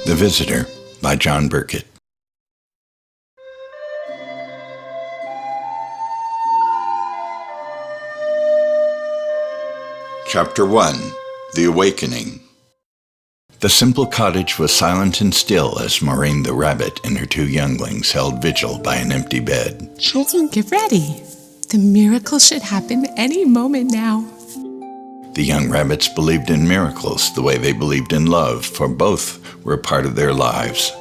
The Visitor by John Burkitt. Chapter 1. The Awakening. The simple cottage was silent and still as Maureen the rabbit and her two younglings held vigil by an empty bed. Children, get ready. The miracle should happen any moment now. The young rabbits believed in miracles the way they believed in love, for both were a part of their lives.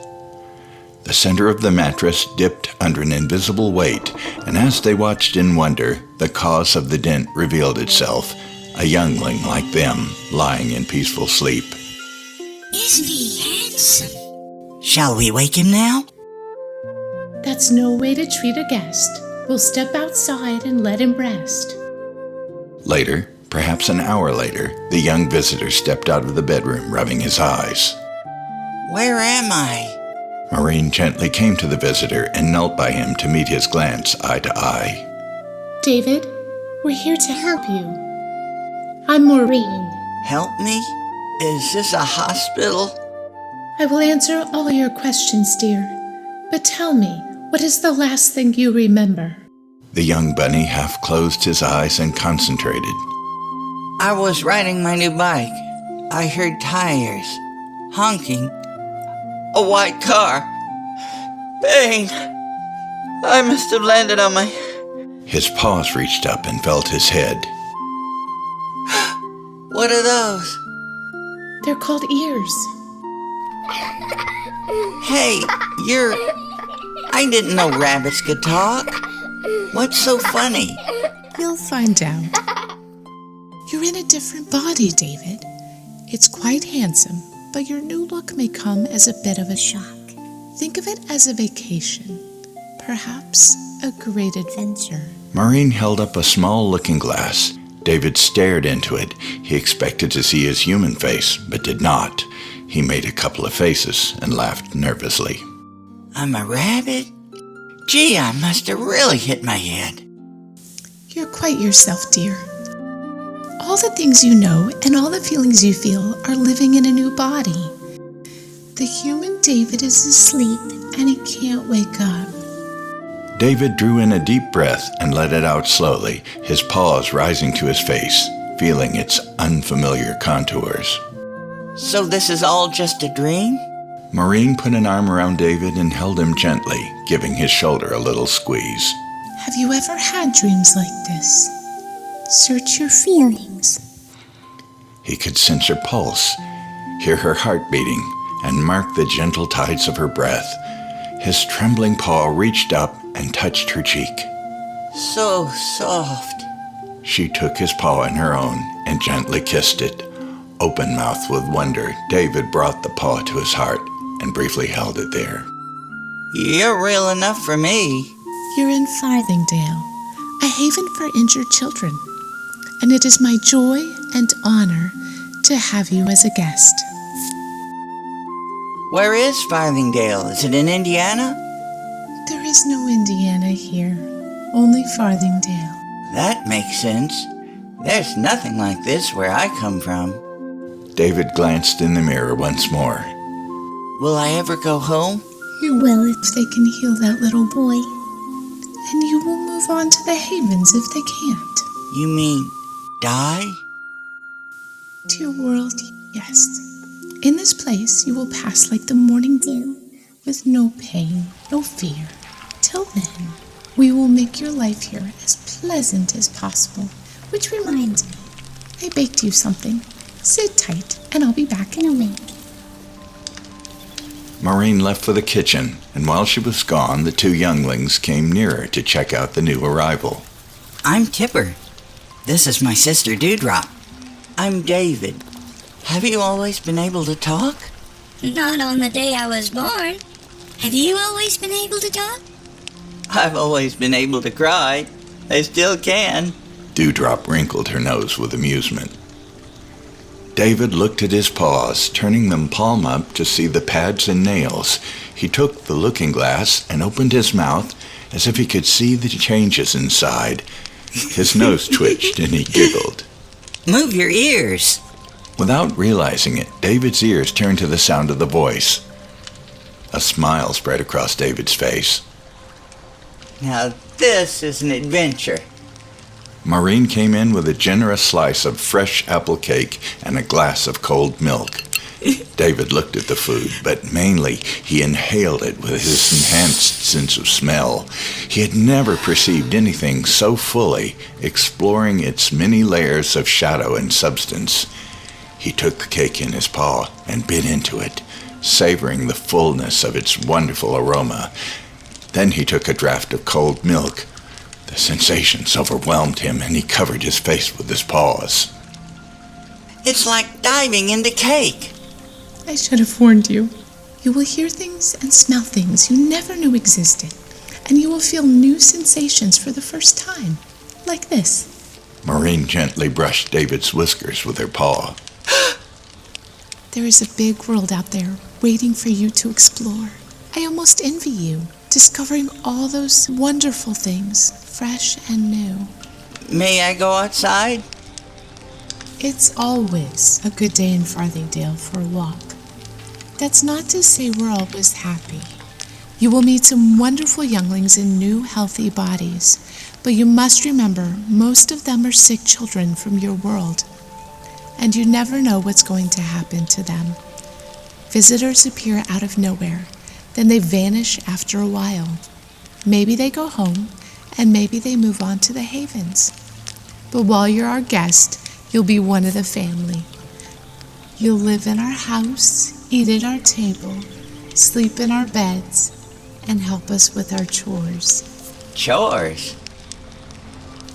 The center of the mattress dipped under an invisible weight, and as they watched in wonder, the cause of the dent revealed itself, a youngling like them, lying in peaceful sleep. Isn't he handsome? Shall we wake him now? That's no way to treat a guest. We'll step outside and let him rest. Later, perhaps an hour later, the young visitor stepped out of the bedroom, rubbing his eyes. Where am I? Maureen gently came to the visitor and knelt by him to meet his glance eye to eye. David, we're here to help you. I'm Maureen. Help me? Is this a hospital? I will answer all your questions, dear. But tell me, what is the last thing you remember? The young bunny half closed his eyes and concentrated. I was riding my new bike. I heard tires. Honking. A white car. Bang! I must have landed on my... His paws reached up and felt his head. What are those? They're called ears. Hey, you're... I didn't know rabbits could talk. What's so funny? You'll find out. You're in a different body, David. It's quite handsome, but your new look may come as a bit of a shock. Think of it as a vacation. Perhaps a great adventure. Maureen held up a small looking glass. David stared into it. He expected to see his human face, but did not. He made a couple of faces and laughed nervously. I'm a rabbit? Gee, I must have really hit my head. You're quite yourself, dear. All the things you know and all the feelings you feel are living in a new body. The human David is asleep and he can't wake up. David drew in a deep breath and let it out slowly, his paws rising to his face, feeling its unfamiliar contours. So this is all just a dream? Maureen put an arm around David and held him gently, giving his shoulder a little squeeze. Have you ever had dreams like this? Search your feelings. He could sense her pulse, hear her heart beating, and mark the gentle tides of her breath. His trembling paw reached up and touched her cheek. So soft. She took his paw in her own and gently kissed it. Open-mouthed with wonder, David brought the paw to his heart and briefly held it there. You're real enough for me. You're in Farthingdale, a haven for injured children, and it is my joy and honor to have you as a guest. Where is Farthingdale? Is it in Indiana? There is no Indiana here, only Farthingdale. That makes sense. There's nothing like this where I come from. David glanced in the mirror once more. Will I ever go home? You will if they can heal that little boy. And you will move on to the havens if they can't. You mean die? Dear world, yes. In this place you will pass like the morning dew, with no pain, no fear. Till then, we will make your life here as pleasant as possible. Which reminds me, I baked you something. Sit tight, and I'll be back in a week. Maureen left for the kitchen, and while she was gone, the two younglings came nearer to check out the new arrival. I'm Tipper. This is my sister Dewdrop. I'm David. Have you always been able to talk? Not on the day I was born. Have you always been able to talk? I've always been able to cry. I still can. Dewdrop wrinkled her nose with amusement. David looked at his paws, turning them palm up to see the pads and nails. He took the looking glass and opened his mouth as if he could see the changes inside. His nose twitched and he giggled. Move your ears. Without realizing it, David's ears turned to the sound of the voice. A smile spread across David's face. Now this is an adventure. Maureen came in with a generous slice of fresh apple cake and a glass of cold milk. David looked at the food, but mainly he inhaled it with his enhanced sense of smell. He had never perceived anything so fully, exploring its many layers of shadow and substance. He took the cake in his paw and bit into it, savoring the fullness of its wonderful aroma. Then he took a draught of cold milk. The sensations overwhelmed him, and he covered his face with his paws. It's like diving into cake. I should have warned you. You will hear things and smell things you never knew existed, and you will feel new sensations for the first time, like this. Maureen gently brushed David's whiskers with her paw. There is a big world out there waiting for you to explore. I almost envy you, discovering all those wonderful things, fresh and new. May I go outside? It's always a good day in Farthingdale for a walk. That's not to say we're always happy. You will meet some wonderful younglings in new, healthy bodies, but you must remember most of them are sick children from your world, and you never know what's going to happen to them. Visitors appear out of nowhere, then they vanish after a while. Maybe they go home, and maybe they move on to the havens. But while you're our guest, you'll be one of the family. You'll live in our house, eat at our table, sleep in our beds, and help us with our chores. Chores?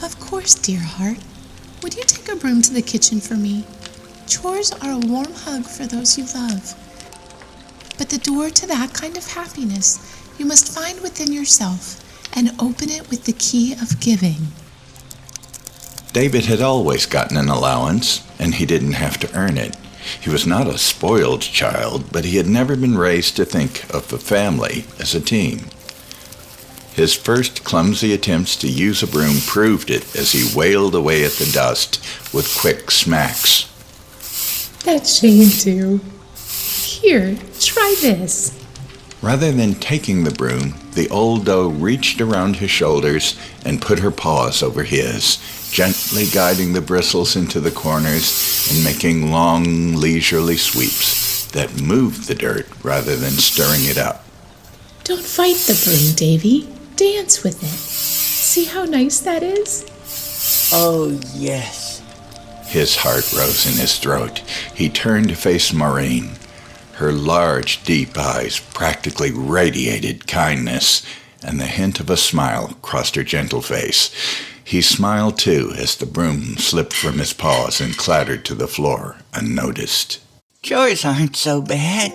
Of course, dear heart. Would you take a broom to the kitchen for me? Chores are a warm hug for those you love. But the door to that kind of happiness you must find within yourself and open it with the key of giving. David had always gotten an allowance, and he didn't have to earn it. He was not a spoiled child, but he had never been raised to think of the family as a team. His first clumsy attempts to use a broom proved it as he wailed away at the dust with quick smacks. That shan't do. Here, try this. Rather than taking the broom, the old doe reached around his shoulders and put her paws over his, gently guiding the bristles into the corners and making long, leisurely sweeps that moved the dirt rather than stirring it up. Don't fight the broom, Davy. Dance with it. See how nice that is? Oh, yes. His heart rose in his throat. He turned to face Maureen. Her large, deep eyes practically radiated kindness, and the hint of a smile crossed her gentle face. He smiled, too, as the broom slipped from his paws and clattered to the floor, unnoticed. Chores aren't so bad.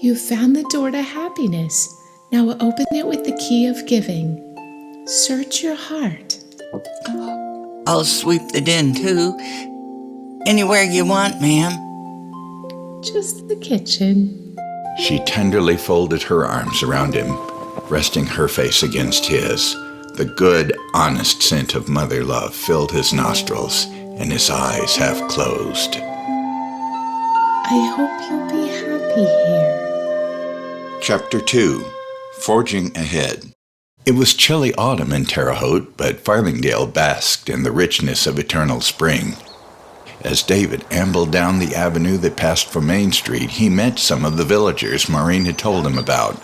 You found the door to happiness. Now open it with the key of giving. Search your heart. I'll sweep the den, too. Anywhere you want, ma'am. Just the kitchen. She tenderly folded her arms around him, resting her face against his. The good, honest scent of mother love filled his nostrils, and his eyes half closed. I hope you'll be happy here. Chapter 2. Forging Ahead. It was chilly autumn in Terre Haute, but Farthingdale basked in the richness of eternal spring. As David ambled down the avenue that passed from Main Street, he met some of the villagers Maureen had told him about.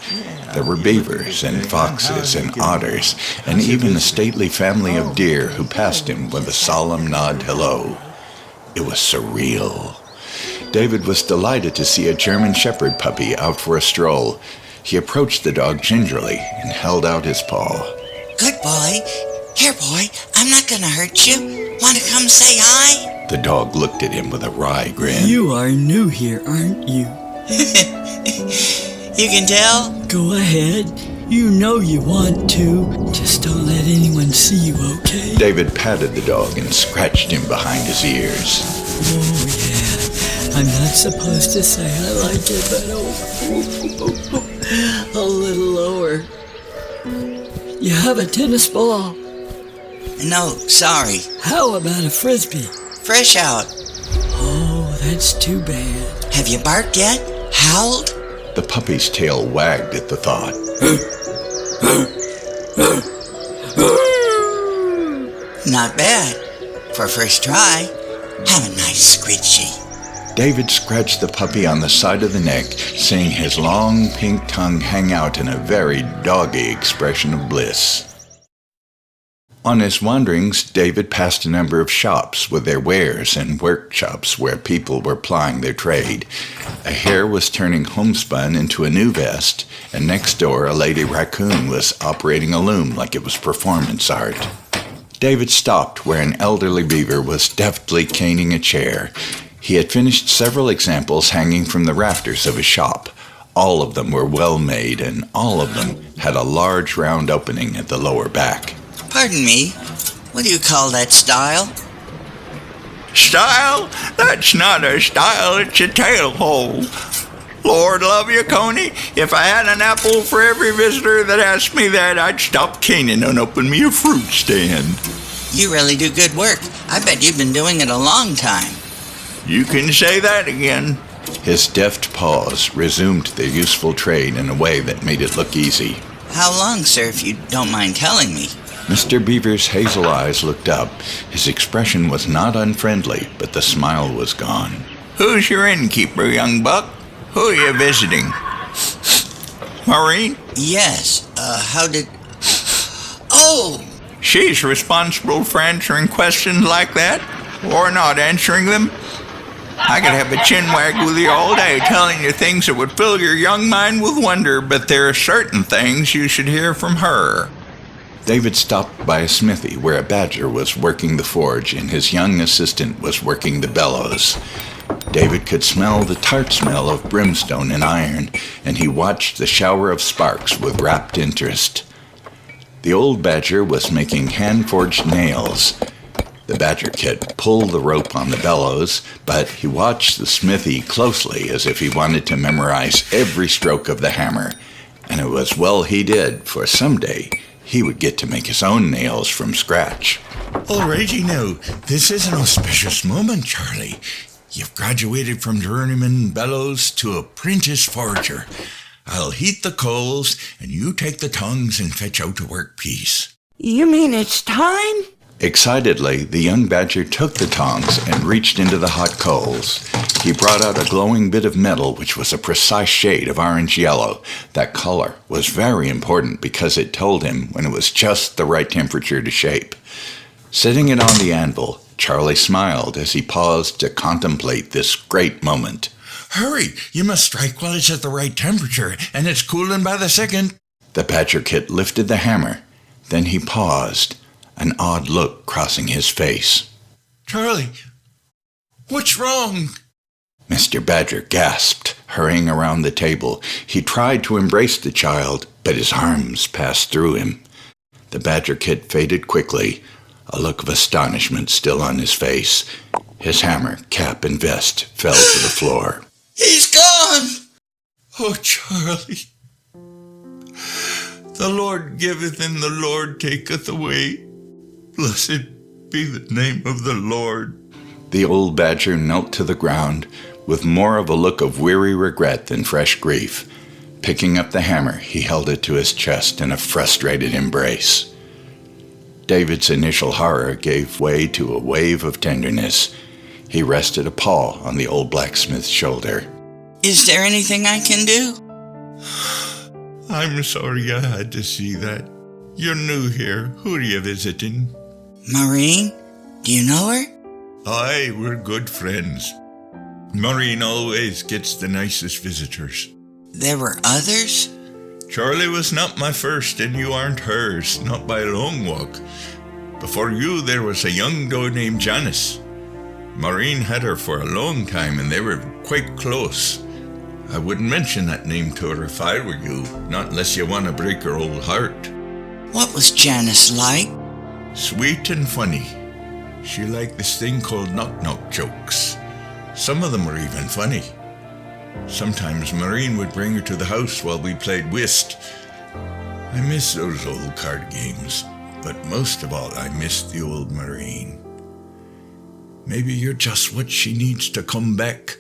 There were beavers and foxes and otters, and even a stately family of deer who passed him with a solemn nod hello. It was surreal. David was delighted to see a German shepherd puppy out for a stroll. He approached the dog gingerly and held out his paw. Good boy. Here, boy. I'm not gonna hurt you. Want to come say hi? The dog looked at him with a wry grin. You are new here, aren't you? You can tell? Go ahead. You know you want to. Just don't let anyone see you, okay? David patted the dog and scratched him behind his ears. Oh, yeah. I'm not supposed to say I like it, but a little lower. You have a tennis ball. No, sorry. How about a frisbee? Fresh out. Oh, that's too bad. Have you barked yet? Howled? The puppy's tail wagged at the thought. Not bad. For first try, have a nice squidgy. David scratched the puppy on the side of the neck, seeing his long pink tongue hang out in a very doggy expression of bliss. On his wanderings, David passed a number of shops with their wares and workshops where people were plying their trade. A hare was turning homespun into a new vest, and next door a lady raccoon was operating a loom like it was performance art. David stopped where an elderly beaver was deftly caning a chair. He had finished several examples hanging from the rafters of his shop. All of them were well made, and all of them had a large round opening at the lower back. Pardon me, what do you call that style? Style? That's not a style, it's a tail hole. Lord love you, Coney. If I had an apple for every visitor that asked me that, I'd stop caning and open me a fruit stand. You really do good work. I bet you've been doing it a long time. You can say that again. His deft paws resumed their useful trade in a way that made it look easy. How long, sir, if you don't mind telling me? Mr. Beaver's hazel eyes looked up. His expression was not unfriendly, but the smile was gone. Who's your innkeeper, young buck? Who are you visiting? Maureen? Yes, how did... Oh! She's responsible for answering questions like that, or not answering them. I could have a chin wag with you all day telling you things that would fill your young mind with wonder, but there are certain things you should hear from her. David stopped by a smithy where a badger was working the forge and his young assistant was working the bellows. David could smell the tart smell of brimstone and iron, and he watched the shower of sparks with rapt interest. The old badger was making hand-forged nails. The badger kid pulled the rope on the bellows, but he watched the smithy closely as if he wanted to memorize every stroke of the hammer. And it was well he did, for someday he would get to make his own nails from scratch. All righty now, this is an auspicious moment, Charlie. You've graduated from journeyman bellows to apprentice forger. I'll heat the coals, and you take the tongs and fetch out a workpiece. You mean it's time? Excitedly, the young badger took the tongs and reached into the hot coals. He brought out a glowing bit of metal which was a precise shade of orange-yellow. That color was very important because it told him when it was just the right temperature to shape. Setting it on the anvil, Charlie smiled as he paused to contemplate this great moment. Hurry, you must strike while it's at the right temperature, and it's cooling by the second. The badger kid lifted the hammer. Then he paused, an odd look crossing his face. Charlie, what's wrong? Mr. Badger gasped, hurrying around the table. He tried to embrace the child, but his arms passed through him. The badger kid faded quickly, a look of astonishment still on his face. His hammer, cap, and vest fell to the floor. He's gone! Oh, Charlie. The Lord giveth and the Lord taketh away. Blessed be the name of the Lord. The old badger knelt to the ground with more of a look of weary regret than fresh grief. Picking up the hammer, he held it to his chest in a frustrated embrace. David's initial horror gave way to a wave of tenderness. He rested a paw on the old blacksmith's shoulder. Is there anything I can do? I'm sorry I had to see that. You're new here. Who are you visiting? Maureen? Do you know her? Aye, we're good friends. Maureen always gets the nicest visitors. There were others? Charlie was not my first, and you aren't hers, not by a long walk. Before you, there was a young doe named Janice. Maureen had her for a long time, and they were quite close. I wouldn't mention that name to her if I were you, not unless you want to break her old heart. What was Janice like? Sweet and funny. She liked this thing called knock-knock jokes. Some of them were even funny. Sometimes Maureen would bring her to the house while we played whist. I miss those old card games, but most of all I miss the old Maureen. Maybe you're just what she needs to come back,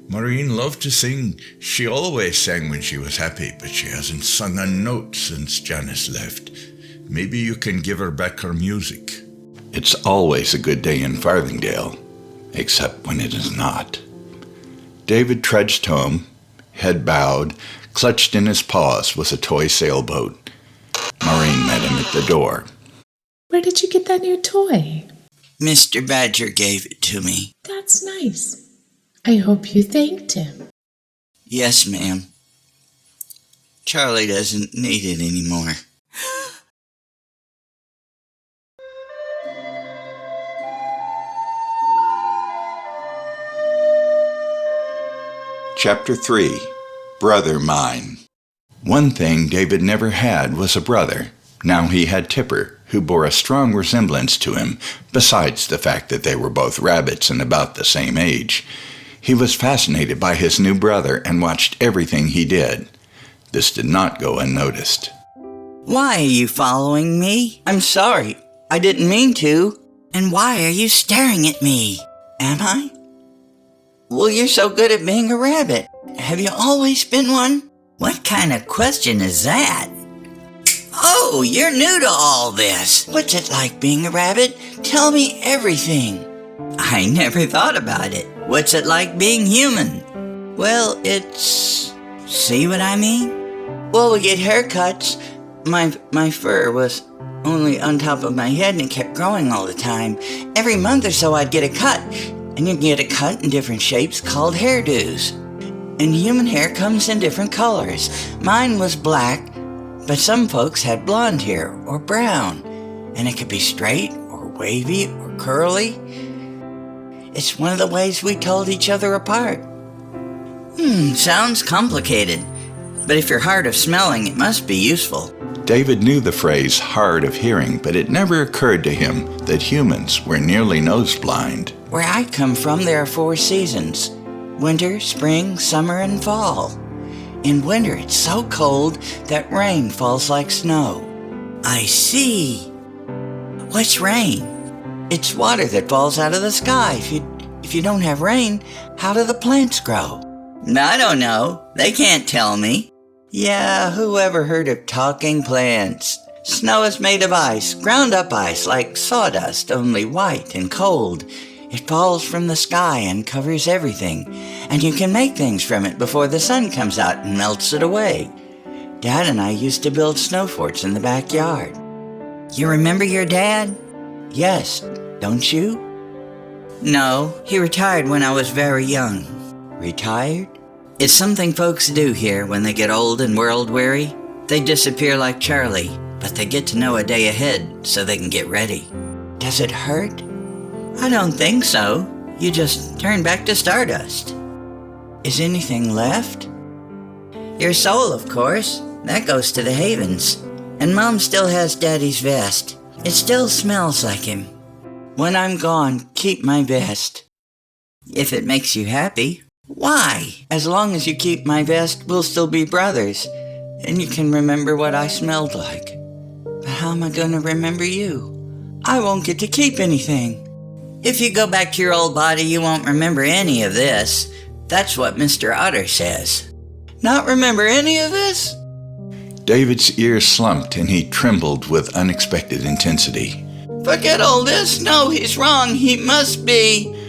Maureen loved to sing. She always sang when she was happy, but she hasn't sung a note since Janice left. Maybe you can give her back her music. It's always a good day in Farthingdale, except when it is not. David trudged home, head bowed, clutched in his paws was a toy sailboat. Maureen met him at the door. Where did you get that new toy? Mr. Badger gave it to me. That's nice. I hope you thanked him. Yes, ma'am. Charlie doesn't need it anymore. Chapter 3, Brother Mine. One thing David never had was a brother. Now he had Tipper, who bore a strong resemblance to him, besides the fact that they were both rabbits and about the same age. He was fascinated by his new brother and watched everything he did. This did not go unnoticed. Why are you following me? I'm sorry. I didn't mean to. And why are you staring at me? Am I? Well, you're so good at being a rabbit. Have you always been one? What kind of question is that? Oh, you're new to all this. What's it like being a rabbit? Tell me everything. I never thought about it. What's it like being human? Well, it's... See what I mean? Well, we get haircuts. My fur was only on top of my head and it kept growing all the time. Every month or so I'd get a cut. And you get a cut in different shapes called hairdos. And human hair comes in different colors. Mine was black, but some folks had blonde hair or brown. And it could be straight or wavy or curly. It's one of the ways we told each other apart. Sounds complicated. But if you're hard of smelling, it must be useful. David knew the phrase hard of hearing, but it never occurred to him that humans were nearly nose blind. Where I come from, there are 4 seasons. Winter, spring, summer, and fall. In winter, it's so cold that rain falls like snow. I see. What's rain? It's water that falls out of the sky. If you don't have rain, how do the plants grow? I don't know. They can't tell me. Yeah, who ever heard of talking plants? Snow is made of ice, ground up ice like sawdust, only white and cold. It falls from the sky and covers everything, and you can make things from it before the sun comes out and melts it away. Dad and I used to build snow forts in the backyard. You remember your dad? Yes, don't you? No, he retired when I was very young. Retired? It's something folks do here when they get old and world-weary. They disappear like Charlie, but they get to know a day ahead so they can get ready. Does it hurt? I don't think so. You just turn back to stardust. Is anything left? Your soul, of course. That goes to the Havens. And Mom still has Daddy's vest. It still smells like him. When I'm gone, keep my vest. If it makes you happy. Why? As long as you keep my vest, we'll still be brothers. And you can remember what I smelled like. But how am I going to remember you? I won't get to keep anything. If you go back to your old body, you won't remember any of this. That's what Mr. Otter says. Not remember any of this? David's ears slumped and he trembled with unexpected intensity. Forget all this. No, he's wrong. He must be.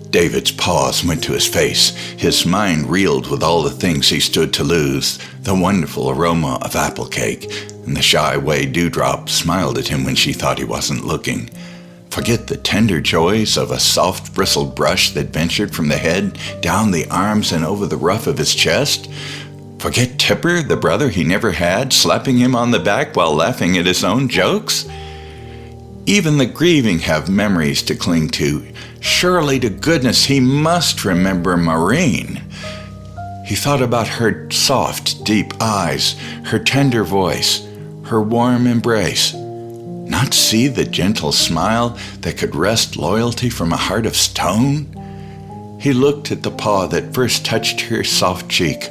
David's paws went to his face. His mind reeled with all the things he stood to lose. The wonderful aroma of apple cake, and the shy way Dewdrop smiled at him when she thought he wasn't looking. Forget the tender joys of a soft bristled brush that ventured from the head, down the arms and over the ruff of his chest? Forget Tipper, the brother he never had, slapping him on the back while laughing at his own jokes? Even the grieving have memories to cling to. Surely to goodness he must remember Maureen. He thought about her soft, deep eyes, her tender voice, her warm embrace. Not see the gentle smile that could wrest loyalty from a heart of stone? He looked at the paw that first touched her soft cheek,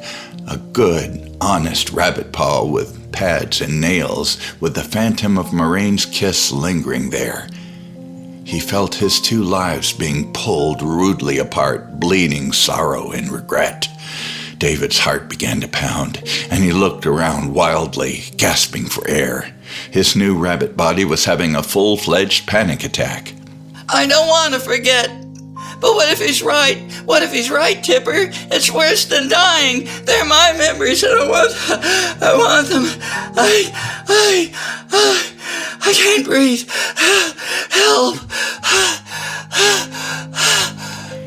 a good, honest rabbit paw with pads and nails, with the phantom of Maureen's kiss lingering there. He felt his two lives being pulled rudely apart, bleeding sorrow and regret. David's heart began to pound, and he looked around wildly, gasping for air. His new rabbit body was having a full-fledged panic attack. I don't want to forget. But what if he's right? What if he's right, Tipper? It's worse than dying. They're my memories, and I want them. I can't breathe. Help.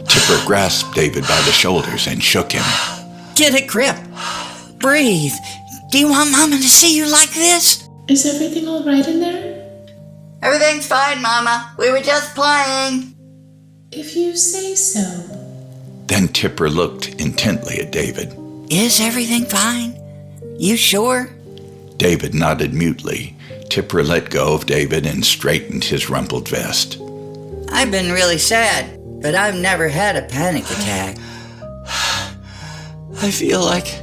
Tipper grasped David by the shoulders and shook him. Get a grip. Breathe. Do you want Mama to see you like this? Is everything all right in there? Everything's fine, Mama. We were just playing. If you say so. Then Tipper looked intently at David. Is everything fine? You sure? David nodded mutely. Tipper let go of David and straightened his rumpled vest. I've been really sad, but I've never had a panic attack. I feel like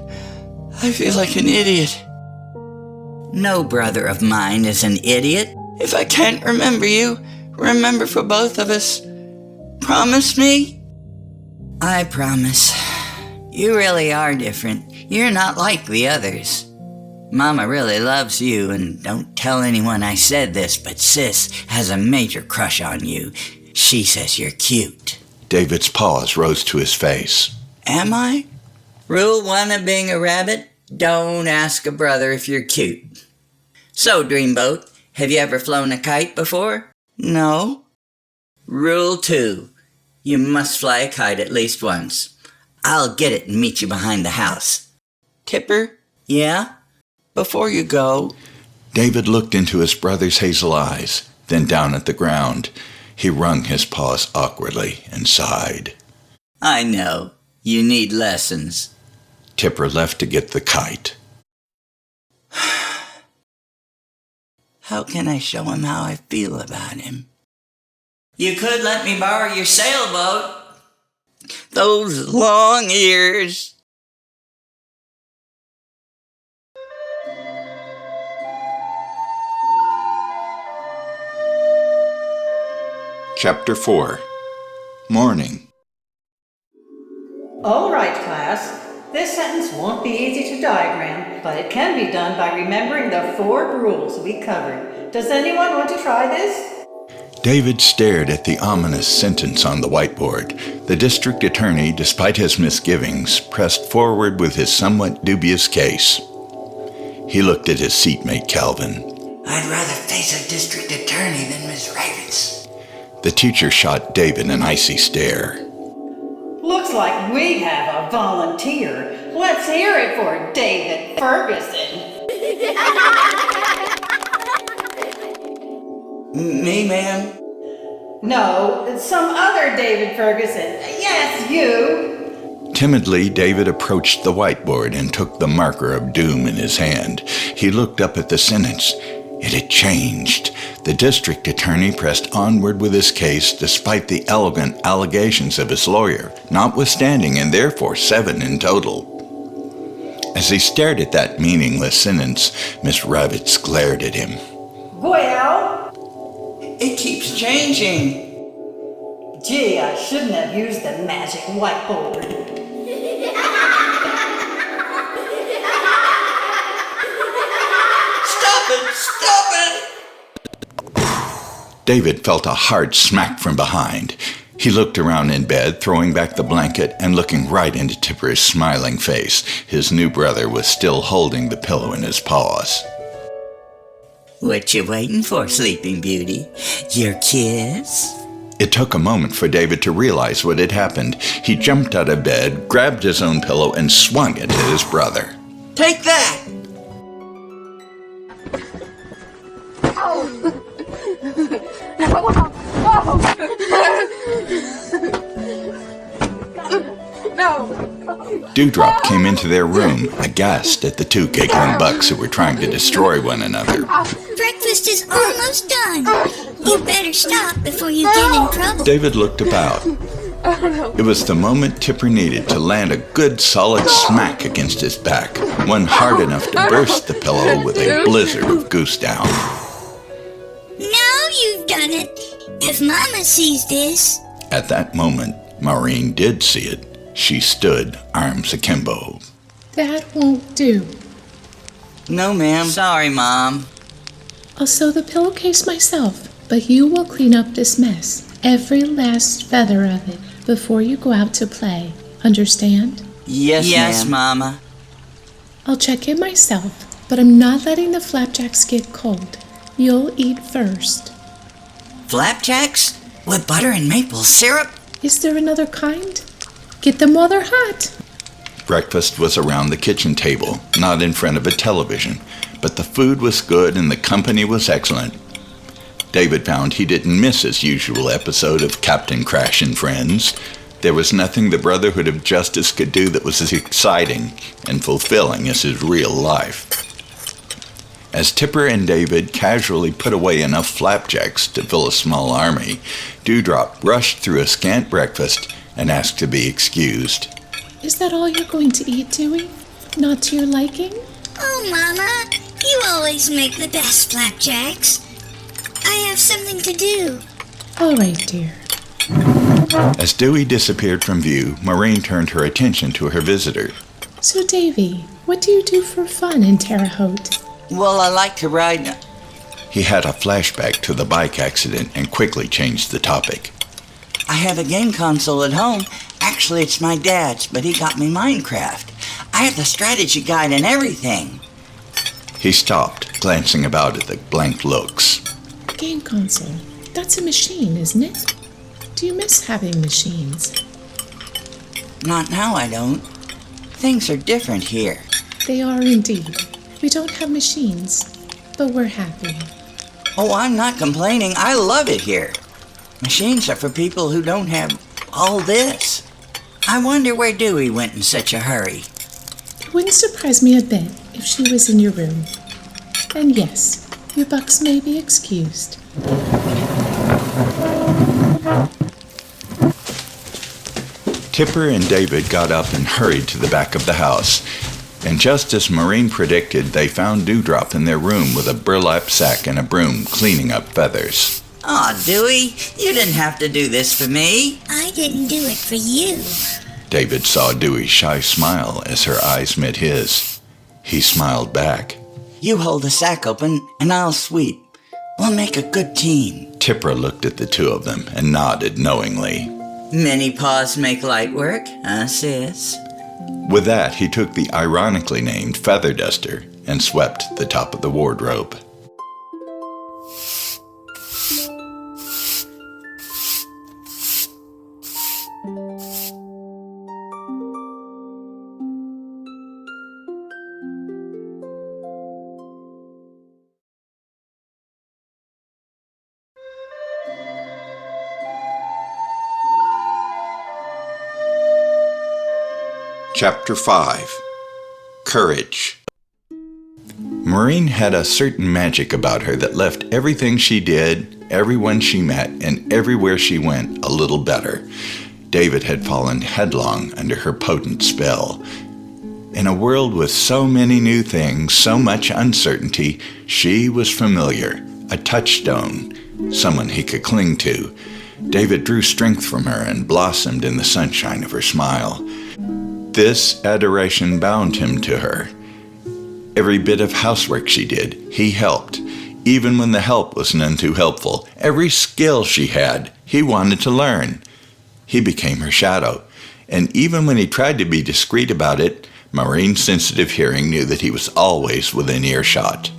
an idiot. No brother of mine is an idiot. If I can't remember you, remember for both of us. Promise me? I promise. You really are different. You're not like the others. Mama really loves you, and don't tell anyone I said this, but Sis has a major crush on you. She says you're cute. David's paws rose to his face. Am I? Rule 1 of being a rabbit, don't ask a brother if you're cute. So, Dreamboat, have you ever flown a kite before? No. Rule 2, you must fly a kite at least once. I'll get it and meet you behind the house. Tipper? Yeah? Before you go... David looked into his brother's hazel eyes, then down at the ground. He wrung his paws awkwardly and sighed. I know. You need lessons. Tipper left to get the kite. How can I show him how I feel about him? You could let me borrow your sailboat. Those long ears. Chapter 4. Morning. All right, class. This sentence won't be easy to diagram, but it can be done by remembering the 4 rules we covered. Does anyone want to try this? David stared at the ominous sentence on the whiteboard. The district attorney, despite his misgivings, pressed forward with his somewhat dubious case. He looked at his seatmate, Calvin. I'd rather face a district attorney than Miss Ravens. The teacher shot David an icy stare. Looks like we have a volunteer. Let's hear it for David Ferguson. Me, ma'am? No, some other David Ferguson. Yes, you. Timidly, David approached the whiteboard and took the marker of doom in his hand. He looked up at the sentence. It had changed. The district attorney pressed onward with his case despite the elegant allegations of his lawyer, notwithstanding, and therefore 7 in total. As he stared at that meaningless sentence, Miss Ravitz glared at him. Well? It keeps changing. Gee, I shouldn't have used the magic whiteboard. Stop it! David felt a hard smack from behind. He looked around in bed, throwing back the blanket and looking right into Tipper's smiling face. His new brother was still holding the pillow in his paws. What you waiting for, Sleeping Beauty? Your kiss? It took a moment for David to realize what had happened. He jumped out of bed, grabbed his own pillow, and swung it at his brother. Take that! Dewdrop came into their room, aghast at the 2 giggling bucks who were trying to destroy one another. Breakfast is almost done. You better stop before you get in trouble. David looked about. It was the moment Tipper needed to land a good solid smack against his back, one hard enough to burst the pillow with a blizzard of goose down. Now you've done it. If Mama sees this... At that moment, Maureen did see it. She stood, arms akimbo. That won't do. No, ma'am. Sorry, Mom. I'll sew the pillowcase myself, but you will clean up this mess, every last feather of it, before you go out to play. Understand? Yes, Mama. I'll check in myself, but I'm not letting the flapjacks get cold. You'll eat first. Flapjacks? With butter and maple syrup? Is there another kind? Get them while they're hot. Breakfast was around the kitchen table, not in front of a television, but the food was good and the company was excellent. David found he didn't miss his usual episode of Captain Crash and Friends. There was nothing the Brotherhood of Justice could do that was as exciting and fulfilling as his real life. As Tipper and David casually put away enough flapjacks to fill a small army, Dewdrop rushed through a scant breakfast and asked to be excused. Is that all you're going to eat, Dewey? Not to your liking? Oh, Mama, you always make the best flapjacks. I have something to do. All right, dear. As Dewey disappeared from view, Maureen turned her attention to her visitor. So, Davy, what do you do for fun in Terre Haute? Well, I like to ride... He had a flashback to the bike accident and quickly changed the topic. I have a game console at home. Actually, it's my dad's, but he got me Minecraft. I have the strategy guide and everything. He stopped, glancing about at the blank looks. Game console. That's a machine, isn't it? Do you miss having machines? Not now, I don't. Things are different here. They are indeed. We don't have machines, but we're happy. Oh, I'm not complaining. I love it here. Machines are for people who don't have all this. I wonder where Dewey went in such a hurry. It wouldn't surprise me a bit if she was in your room. And yes, your bucks may be excused. Tipper and David got up and hurried to the back of the house. And just as Maureen predicted, they found Dewdrop in their room with a burlap sack and a broom cleaning up feathers. Aw, Dewey, you didn't have to do this for me. I didn't do it for you. David saw Dewey's shy smile as her eyes met his. He smiled back. You hold the sack open and I'll sweep. We'll make a good team. Tipper looked at the two of them and nodded knowingly. Many paws make light work, huh, sis? With that, he took the ironically named feather duster and swept the top of the wardrobe. Chapter 5. Courage. Maureen had a certain magic about her that left everything she did, everyone she met, and everywhere she went a little better. David had fallen headlong under her potent spell. In a world with so many new things, so much uncertainty, she was familiar, a touchstone, someone he could cling to. David drew strength from her and blossomed in the sunshine of her smile. This adoration bound him to her. Every bit of housework she did, he helped. Even when the help was none too helpful, every skill she had, he wanted to learn. He became her shadow, and even when he tried to be discreet about it, Maureen's sensitive hearing knew that he was always within earshot.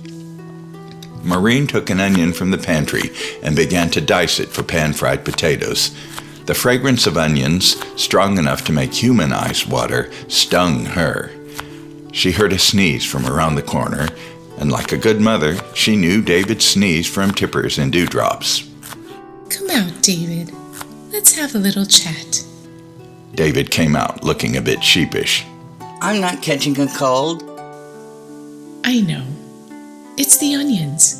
Maureen took an onion from the pantry and began to dice it for pan-fried potatoes. The fragrance of onions, strong enough to make human eyes water, stung her. She heard a sneeze from around the corner, and like a good mother, she knew David sneezed from Tipper's and Dewdrop's. Come out, David. Let's have a little chat. David came out looking a bit sheepish. I'm not catching a cold. I know. It's the onions.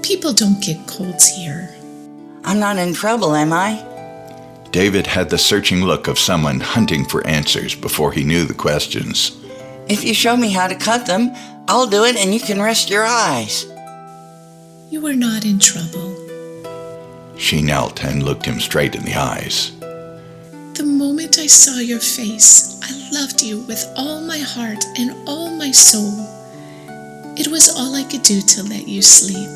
People don't get colds here. I'm not in trouble, am I? David had the searching look of someone hunting for answers before he knew the questions. If you show me how to cut them, I'll do it and you can rest your eyes. You are not in trouble. She knelt and looked him straight in the eyes. The moment I saw your face, I loved you with all my heart and all my soul. It was all I could do to let you sleep.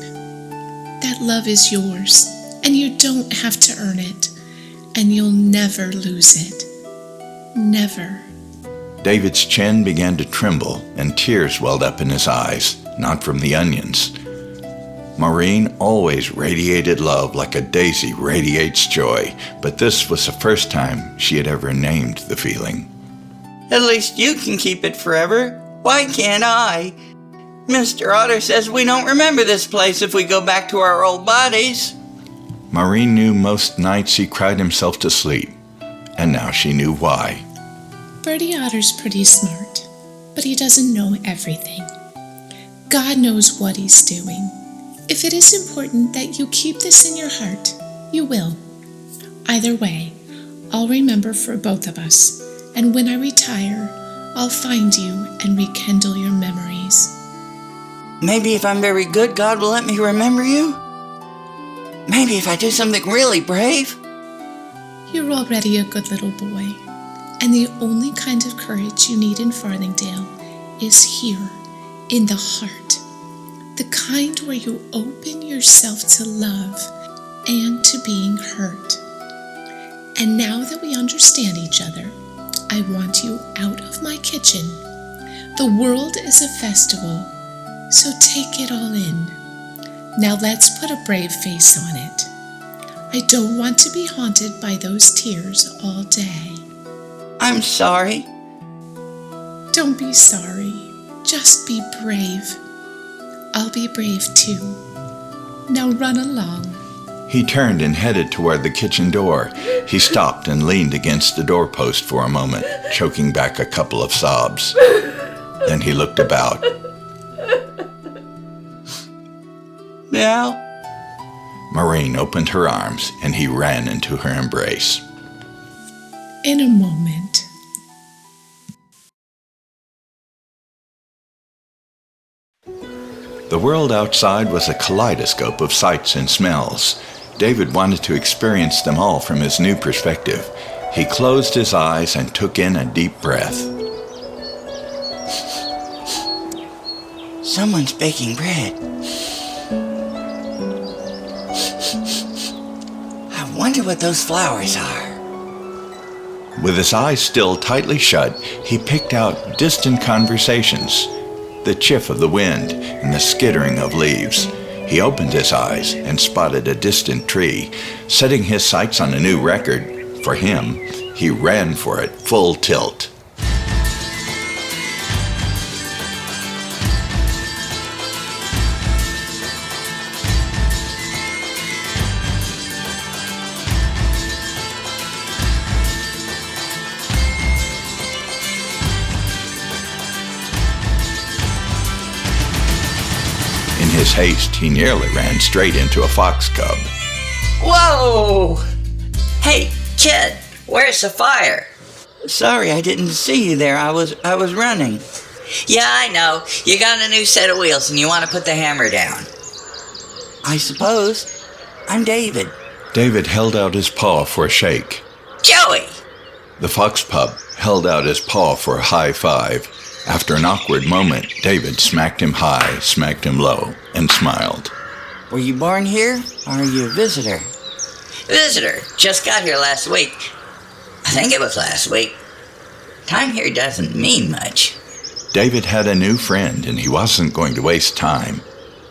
That love is yours, and you don't have to earn it, and you'll never lose it. Never. David's chin began to tremble, and tears welled up in his eyes, not from the onions. Maureen always radiated love like a daisy radiates joy, but this was the first time she had ever named the feeling. At least you can keep it forever. Why can't I? Mr. Otter says we don't remember this place if we go back to our old bodies. Maureen knew most nights he cried himself to sleep, and now she knew why. Bertie Otter's pretty smart, but he doesn't know everything. God knows what he's doing. If it is important that you keep this in your heart, you will. Either way, I'll remember for both of us, and when I retire, I'll find you and rekindle your memories. Maybe if I'm very good, God will let me remember you? Maybe if I do something really brave? You're already a good little boy, and the only kind of courage you need in Farthingdale is here, in the heart. The kind where you open yourself to love and to being hurt. And now that we understand each other, I want you out of my kitchen. The world is a festival, so take it all in. Now let's put a brave face on it. I don't want to be haunted by those tears all day. I'm sorry. Don't be sorry. Just be brave. I'll be brave too. Now run along. He turned and headed toward the kitchen door. He stopped and leaned against the doorpost for a moment, choking back a couple of sobs. Then he looked about. Now? Maureen opened her arms, and he ran into her embrace. In a moment. The world outside was a kaleidoscope of sights and smells. David wanted to experience them all from his new perspective. He closed his eyes and took in a deep breath. Someone's baking bread. I wonder what those flowers are. With his eyes still tightly shut, he picked out distant conversations, the chiff of the wind and the skittering of leaves. He opened his eyes and spotted a distant tree. Setting his sights on a new record, for him, he ran for it full tilt. In his haste, he nearly ran straight into a fox cub. Whoa! Hey, kid, where's the fire? Sorry, I didn't see you there. I was running. Yeah, I know. You got a new set of wheels and you want to put the hammer down. I suppose. I'm David. David held out his paw for a shake. Joey! The fox pup held out his paw for a high five. After an awkward moment, David smacked him high, smacked him low, and smiled. Were you born here, or are you a visitor? Visitor. Just got here last week. I think it was last week. Time here doesn't mean much. David had a new friend, and he wasn't going to waste time,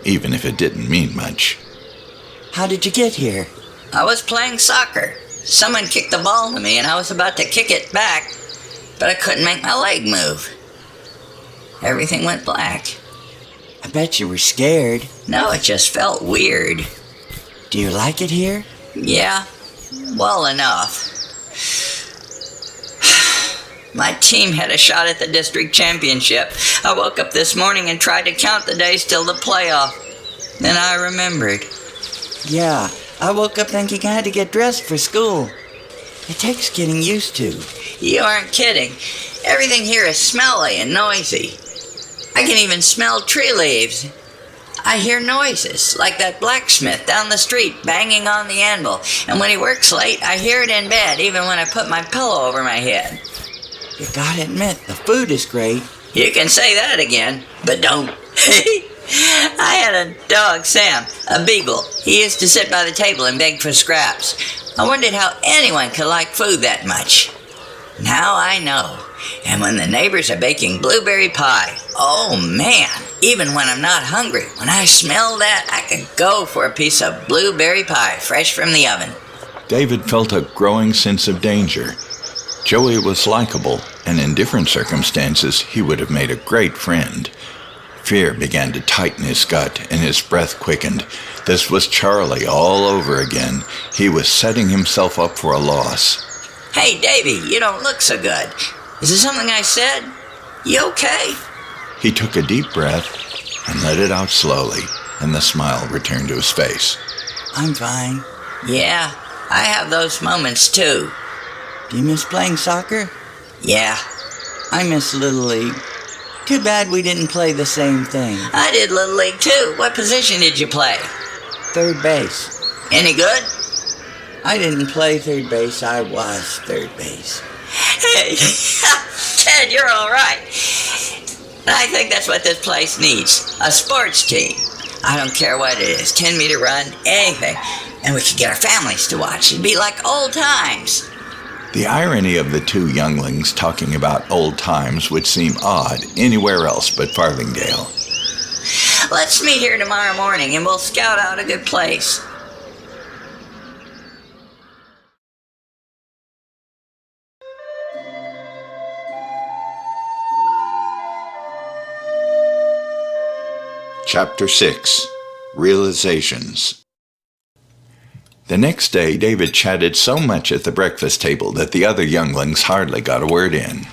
even if it didn't mean much. How did you get here? I was playing soccer. Someone kicked the ball to me and I was about to kick it back, but I couldn't make my leg move. Everything went black. I bet you were scared. No, it just felt weird. Do you like it here? Yeah, well enough. My team had a shot at the district championship. I woke up this morning and tried to count the days till the playoff. Then I remembered. Yeah, I woke up thinking I had to get dressed for school. It takes getting used to. You aren't kidding. Everything here is smelly and noisy. I can even smell tree leaves. I hear noises, like that blacksmith down the street banging on the anvil, and when he works late, I hear it in bed, even when I put my pillow over my head. You gotta admit, the food is great. You can say that again, but don't. I had a dog, Sam, a beagle. He used to sit by the table and beg for scraps. I wondered how anyone could like food that much. Now I know. And when the neighbors are baking blueberry pie, oh man, even when I'm not hungry, when I smell that, I could go for a piece of blueberry pie fresh from the oven. David felt a growing sense of danger. Joey was likable, and in different circumstances, he would have made a great friend. Fear began to tighten his gut, and his breath quickened. This was Charlie all over again. He was setting himself up for a loss. Hey, Davy, you don't look so good. Is there something I said? You okay? He took a deep breath and let it out slowly, and the smile returned to his face. I'm fine. Yeah, I have those moments too. Do you miss playing soccer? Yeah. I miss Little League. Too bad we didn't play the same thing. I did Little League too. What position did you play? Third base. Any good? I didn't play third base, I was third base. Hey, Ted, you're all right. I think that's what this place needs, a sports team. I don't care what it is, 10-meter run, anything. And we could get our families to watch. It'd be like old times. The irony of the two younglings talking about old times would seem odd anywhere else but Farthingdale. Let's meet here tomorrow morning and we'll scout out a good place. Chapter 6. Realizations. The next day, David chatted so much at the breakfast table that the other younglings hardly got a word in.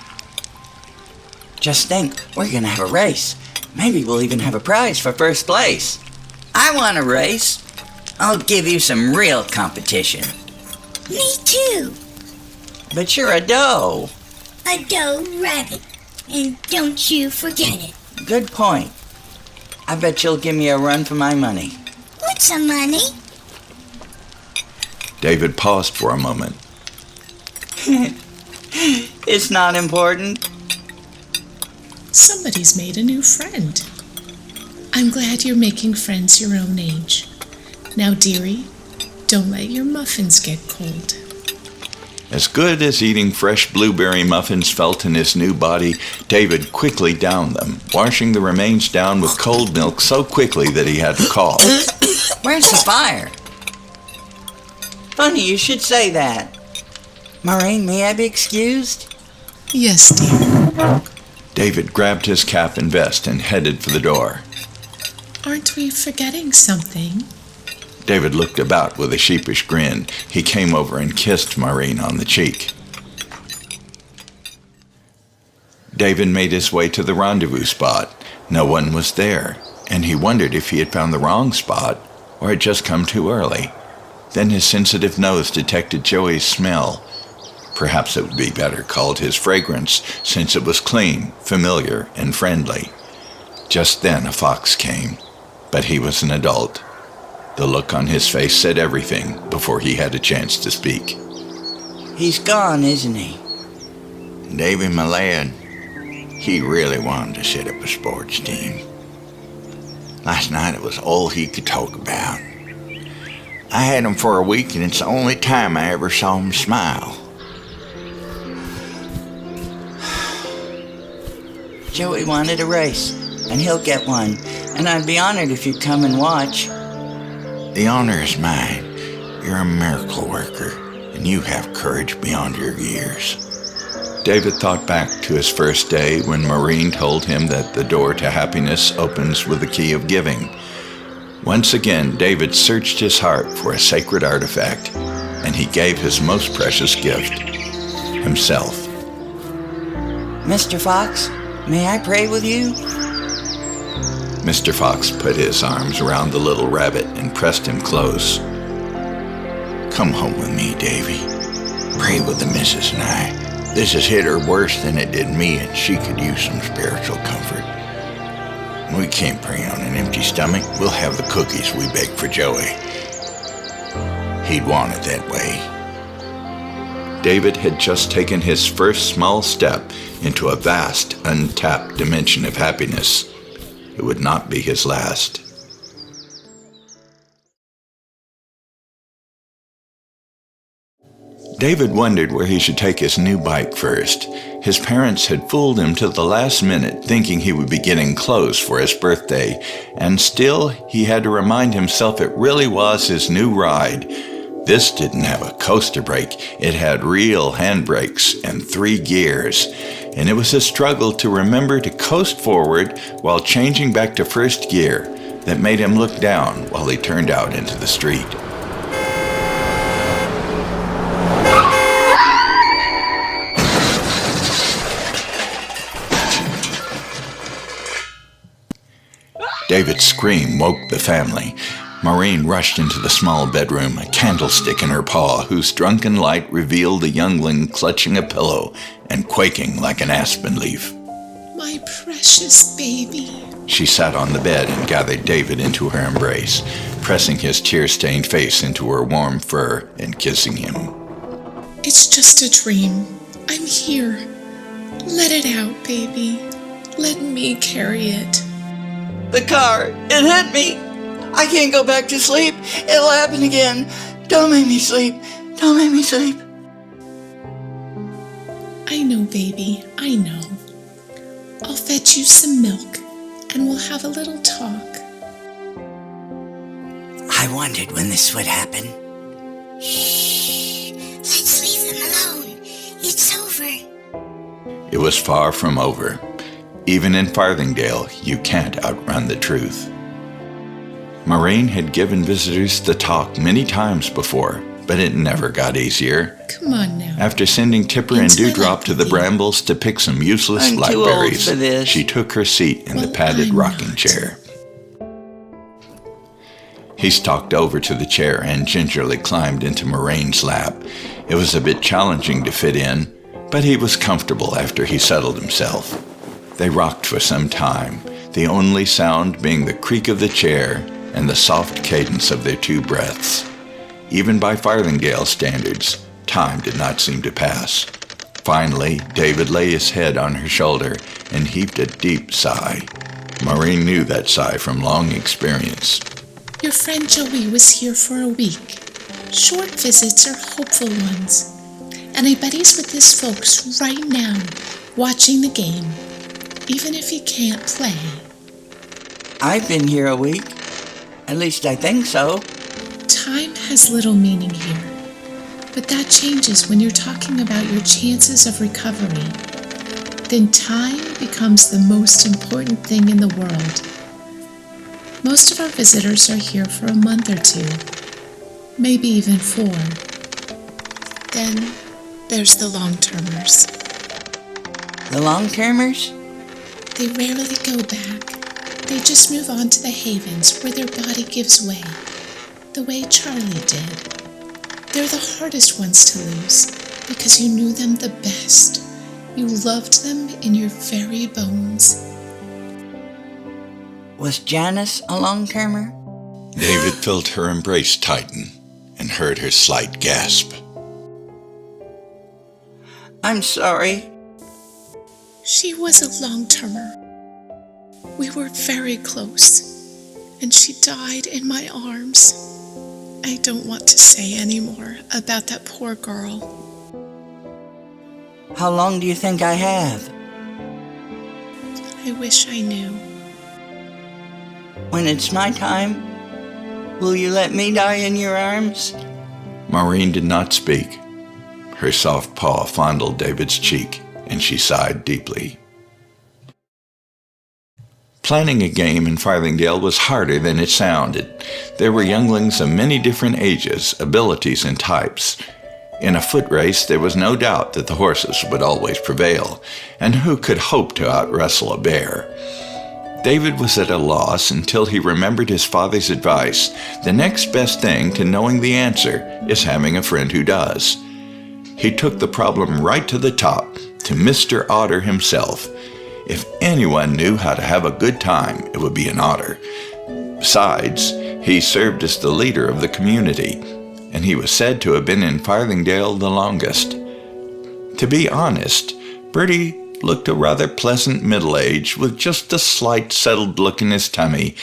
Just think, we're gonna have a race. Maybe we'll even have a prize for first place. I want a race. I'll give you some real competition. Me too. But you're a doe. A doe rabbit. And don't you forget it. Good point. I bet you'll give me a run for my money. What's the money? David paused for a moment. It's not important. Somebody's made a new friend. I'm glad you're making friends your own age. Now, dearie, don't let your muffins get cold. As good as eating fresh blueberry muffins felt in his new body, David quickly downed them, washing the remains down with cold milk so quickly that he had to cough. Where's the fire? Funny you should say that. Maureen, may I be excused? Yes, dear. David grabbed his cap and vest and headed for the door. Aren't we forgetting something? David looked about with a sheepish grin. He came over and kissed Maureen on the cheek. David made his way to the rendezvous spot. No one was there, and he wondered if he had found the wrong spot or had just come too early. Then his sensitive nose detected Joey's smell. Perhaps it would be better called his fragrance, since it was clean, familiar, and friendly. Just then a fox came, but he was an adult. The look on his face said everything before he had a chance to speak. He's gone, isn't he? Davy, my lad, he really wanted to set up a sports team. Last night it was all he could talk about. I had him for a week, and it's the only time I ever saw him smile. Joey wanted a race, and he'll get one, and I'd be honored if you'd come and watch. The honor is mine. You're a miracle worker, and you have courage beyond your years. David thought back to his first day when Maureen told him that the door to happiness opens with the key of giving. Once again, David searched his heart for a sacred artifact, and he gave his most precious gift, himself. Mr. Fox, may I pray with you? Mr. Fox put his arms around the little rabbit and pressed him close. Come home with me, Davy. Pray with the missus and I. This has hit her worse than it did me, and she could use some spiritual comfort. We can't pray on an empty stomach. We'll have the cookies we baked for Joey. He'd want it that way. David had just taken his first small step into a vast, untapped dimension of happiness. It would not be his last. David wondered where he should take his new bike first. His parents had fooled him to the last minute, thinking he would be getting clothes for his birthday, and still he had to remind himself it really was his new ride. This didn't have a coaster brake. It had real handbrakes and 3 gears, and it was a struggle to remember to coast forward while changing back to first gear that made him look down while he turned out into the street. David's scream woke the family. Maureen rushed into the small bedroom, a candlestick in her paw, whose drunken light revealed a youngling clutching a pillow and quaking like an aspen leaf. My precious baby. She sat on the bed and gathered David into her embrace, pressing his tear-stained face into her warm fur and kissing him. It's just a dream. I'm here. Let it out, baby. Let me carry it. The car, it hit me. I can't go back to sleep. It'll happen again. Don't make me sleep. Don't make me sleep. I know, baby. I know. I'll fetch you some milk, and we'll have a little talk. I wondered when this would happen. Shh. Let's leave them alone. It's over. It was far from over. Even in Farthingdale, you can't outrun the truth. Maureen had given visitors the talk many times before, but it never got easier. Come on now. After sending Tipper and Dewdrop to the brambles to pick some useless blackberries, she took her seat in the padded rocking chair. He stalked over to the chair and gingerly climbed into Maureen's lap. It was a bit challenging to fit in, but he was comfortable after he settled himself. They rocked for some time, the only sound being the creak of the chair and the soft cadence of their 2 breaths. Even by Farthingdale standards, time did not seem to pass. Finally, David lay his head on her shoulder and heaved a deep sigh. Maureen knew that sigh from long experience. Your friend Joey was here for a week. Short visits are hopeful ones. And I bet he's with his folks right now, watching the game, even if he can't play. I've been here a week. At least I think so. Time has little meaning here, but that changes when you're talking about your chances of recovery. Then time becomes the most important thing in the world. Most of our visitors are here for a month or 2, maybe even 4. Then there's the long-termers. The long-termers? They rarely go back. They just move on to the havens where their body gives way, the way Charlie did. They're the hardest ones to lose because you knew them the best. You loved them in your very bones. Was Janice a long-termer? David felt her embrace tighten and heard her slight gasp. I'm sorry. She was a long-termer. We were very close, and she died in my arms. I don't want to say any more about that poor girl. How long do you think I have? I wish I knew. When it's my time, will you let me die in your arms? Maureen did not speak. Her soft paw fondled David's cheek, and she sighed deeply. Planning a game in Farthingdale was harder than it sounded. There were younglings of many different ages, abilities, and types. In a foot race, there was no doubt that the horses would always prevail, and who could hope to out-wrestle a bear? David was at a loss until he remembered his father's advice. The next best thing to knowing the answer is having a friend who does. He took the problem right to the top, to Mr. Otter himself. If anyone knew how to have a good time, it would be an otter. Besides, he served as the leader of the community, and he was said to have been in Farthingdale the longest. To be honest, Bertie looked a rather pleasant middle age with just a slight settled look in his tummy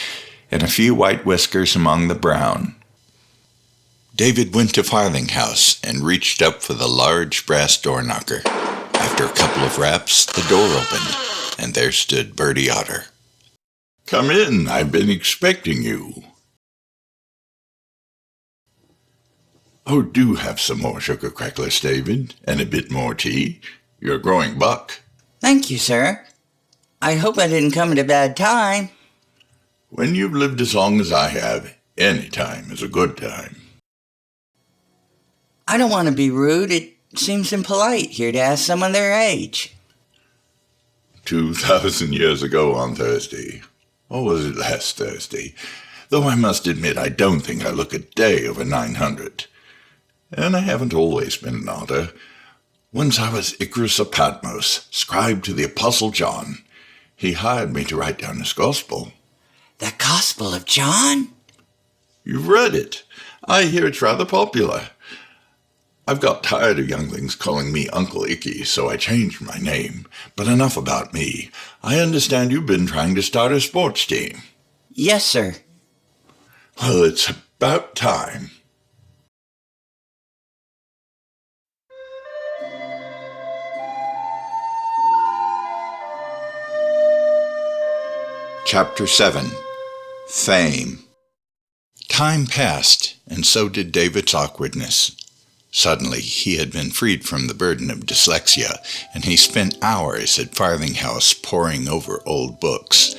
and a few white whiskers among the brown. David went to Farthinghouse and reached up for the large brass door knocker. After a couple of raps, the door opened, and there stood Bertie Otter. Come in, I've been expecting you. Oh, do have some more sugar crackers, David, and a bit more tea. You're a growing buck. Thank you, sir. I hope I didn't come at a bad time. When you've lived as long as I have, any time is a good time. I don't want to be rude. It seems impolite here to ask someone their age. 2,000 years ago on Thursday. Or was it last Thursday? Though I must admit I don't think I look a day over 900. And I haven't always been an otter. Once I was Icarus of Patmos, scribe to the Apostle John. He hired me to write down his gospel. The Gospel of John? You've read it. I hear it's rather popular. I've got tired of younglings calling me Uncle Icky, so I changed my name. But enough about me. I understand you've been trying to start a sports team. Yes, sir. Well, it's about time. Chapter 7. Fame. Time passed, and so did David's awkwardness. Suddenly, he had been freed from the burden of dyslexia, and he spent hours at Farthinghouse poring over old books.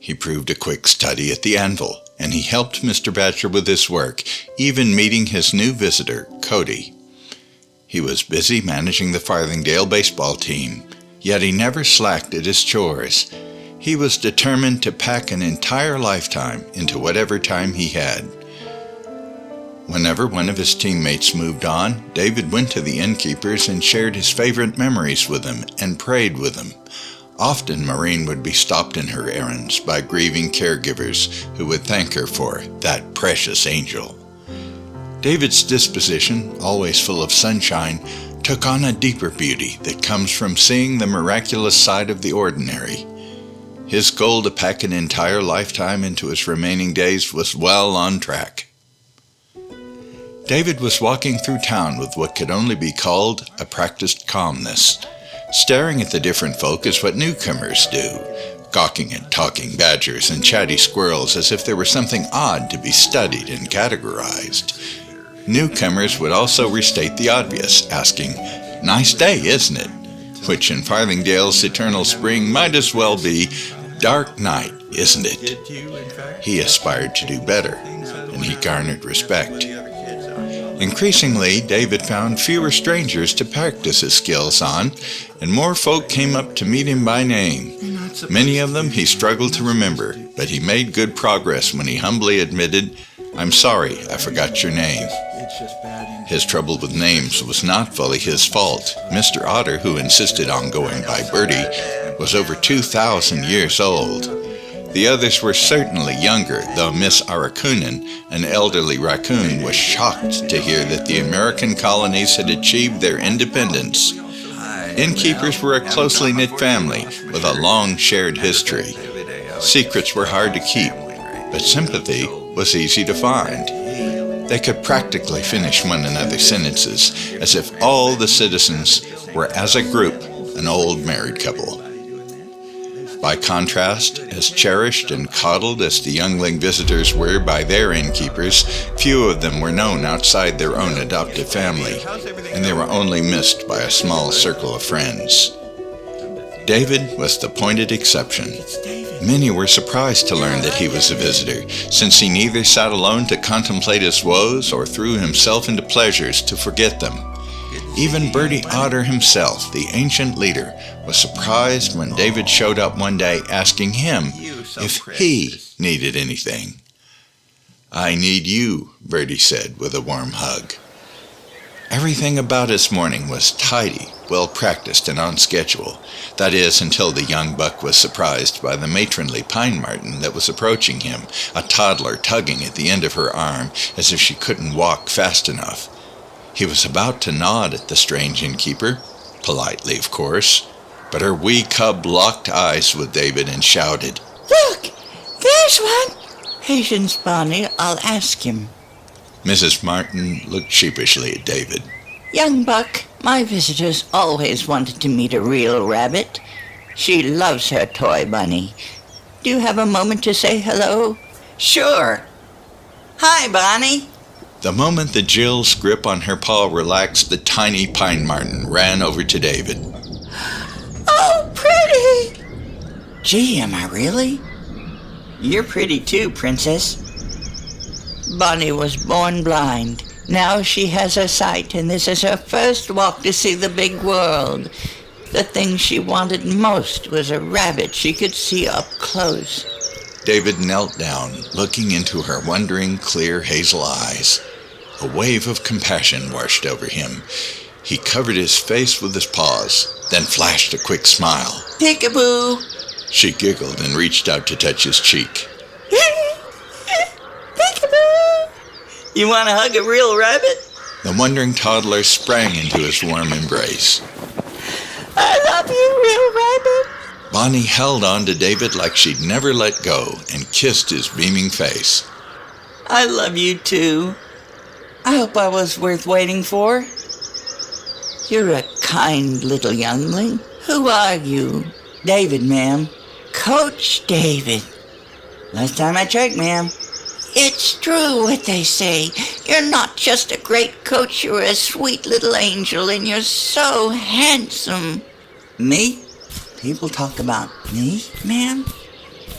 He proved a quick study at the anvil, and he helped Mr. Batcher with his work, even meeting his new visitor, Cody. He was busy managing the Farthingdale baseball team, yet he never slacked at his chores. He was determined to pack an entire lifetime into whatever time he had. Whenever one of his teammates moved on, David went to the innkeepers and shared his favorite memories with them and prayed with them. Often Maureen would be stopped in her errands by grieving caregivers who would thank her for that precious angel. David's disposition, always full of sunshine, took on a deeper beauty that comes from seeing the miraculous side of the ordinary. His goal to pack an entire lifetime into his remaining days was well on track. David was walking through town with what could only be called a practiced calmness. Staring at the different folk is what newcomers do, gawking at talking badgers and chatty squirrels as if there were something odd to be studied and categorized. Newcomers would also restate the obvious, asking, "Nice day, isn't it?" Which in Farthingdale's eternal spring might as well be, "Dark night, isn't it?" He aspired to do better, and he garnered respect. Increasingly, David found fewer strangers to practice his skills on, and more folk came up to meet him by name. Many of them he struggled to remember, but he made good progress when he humbly admitted, "I'm sorry, I forgot your name." His trouble with names was not fully his fault. Mr. Otter, who insisted on going by Bertie, was over 2,000 years old. The others were certainly younger, though Miss Arakunen, an elderly raccoon, was shocked to hear that the American colonies had achieved their independence. Innkeepers were a closely knit family with a long shared history. Secrets were hard to keep, but sympathy was easy to find. They could practically finish one another's sentences as if all the citizens were as a group an old married couple. By contrast, as cherished and coddled as the youngling visitors were by their innkeepers, few of them were known outside their own adoptive family, and they were only missed by a small circle of friends. David was the pointed exception. Many were surprised to learn that he was a visitor, since he neither sat alone to contemplate his woes or threw himself into pleasures to forget them. Even Bertie Otter himself, the ancient leader, was surprised when David showed up one day asking him if he needed anything. "I need you," Bertie said with a warm hug. Everything about his morning was tidy, well practiced and on schedule. That is, until the young buck was surprised by the matronly pine marten that was approaching him, a toddler tugging at the end of her arm as if she couldn't walk fast enough. He was about to nod at the strange innkeeper, politely of course, but her wee cub locked eyes with David and shouted, Look, there's one. Patience, Bonnie, I'll ask him. Mrs. Martin looked sheepishly at David. Young buck, my visitors always wanted to meet a real rabbit. She loves her toy bunny. Do you have a moment to say hello? Sure. Hi, Bonnie. The moment the Jill's grip on her paw relaxed, the tiny pine marten ran over to David. Oh, pretty! Gee, am I really? You're pretty too, Princess. Bonnie was born blind. Now she has her sight, and this is her first walk to see the big world. The thing she wanted most was a rabbit she could see up close. David knelt down, looking into her wondering, clear hazel eyes. A wave of compassion washed over him. He covered his face with his paws, then flashed a quick smile. Peekaboo! She giggled and reached out to touch his cheek. Peekaboo! You want to hug a real rabbit? The wondering toddler sprang into his warm embrace. I love you, real rabbit. Bonnie held on to David like she'd never let go and kissed his beaming face. I love you too. I hope I was worth waiting for. You're a kind little youngling. Who are you? David, ma'am. Coach David. Last time I checked, ma'am. It's true what they say. You're not just a great coach, you're a sweet little angel, and you're so handsome. Me? People talk about me, ma'am?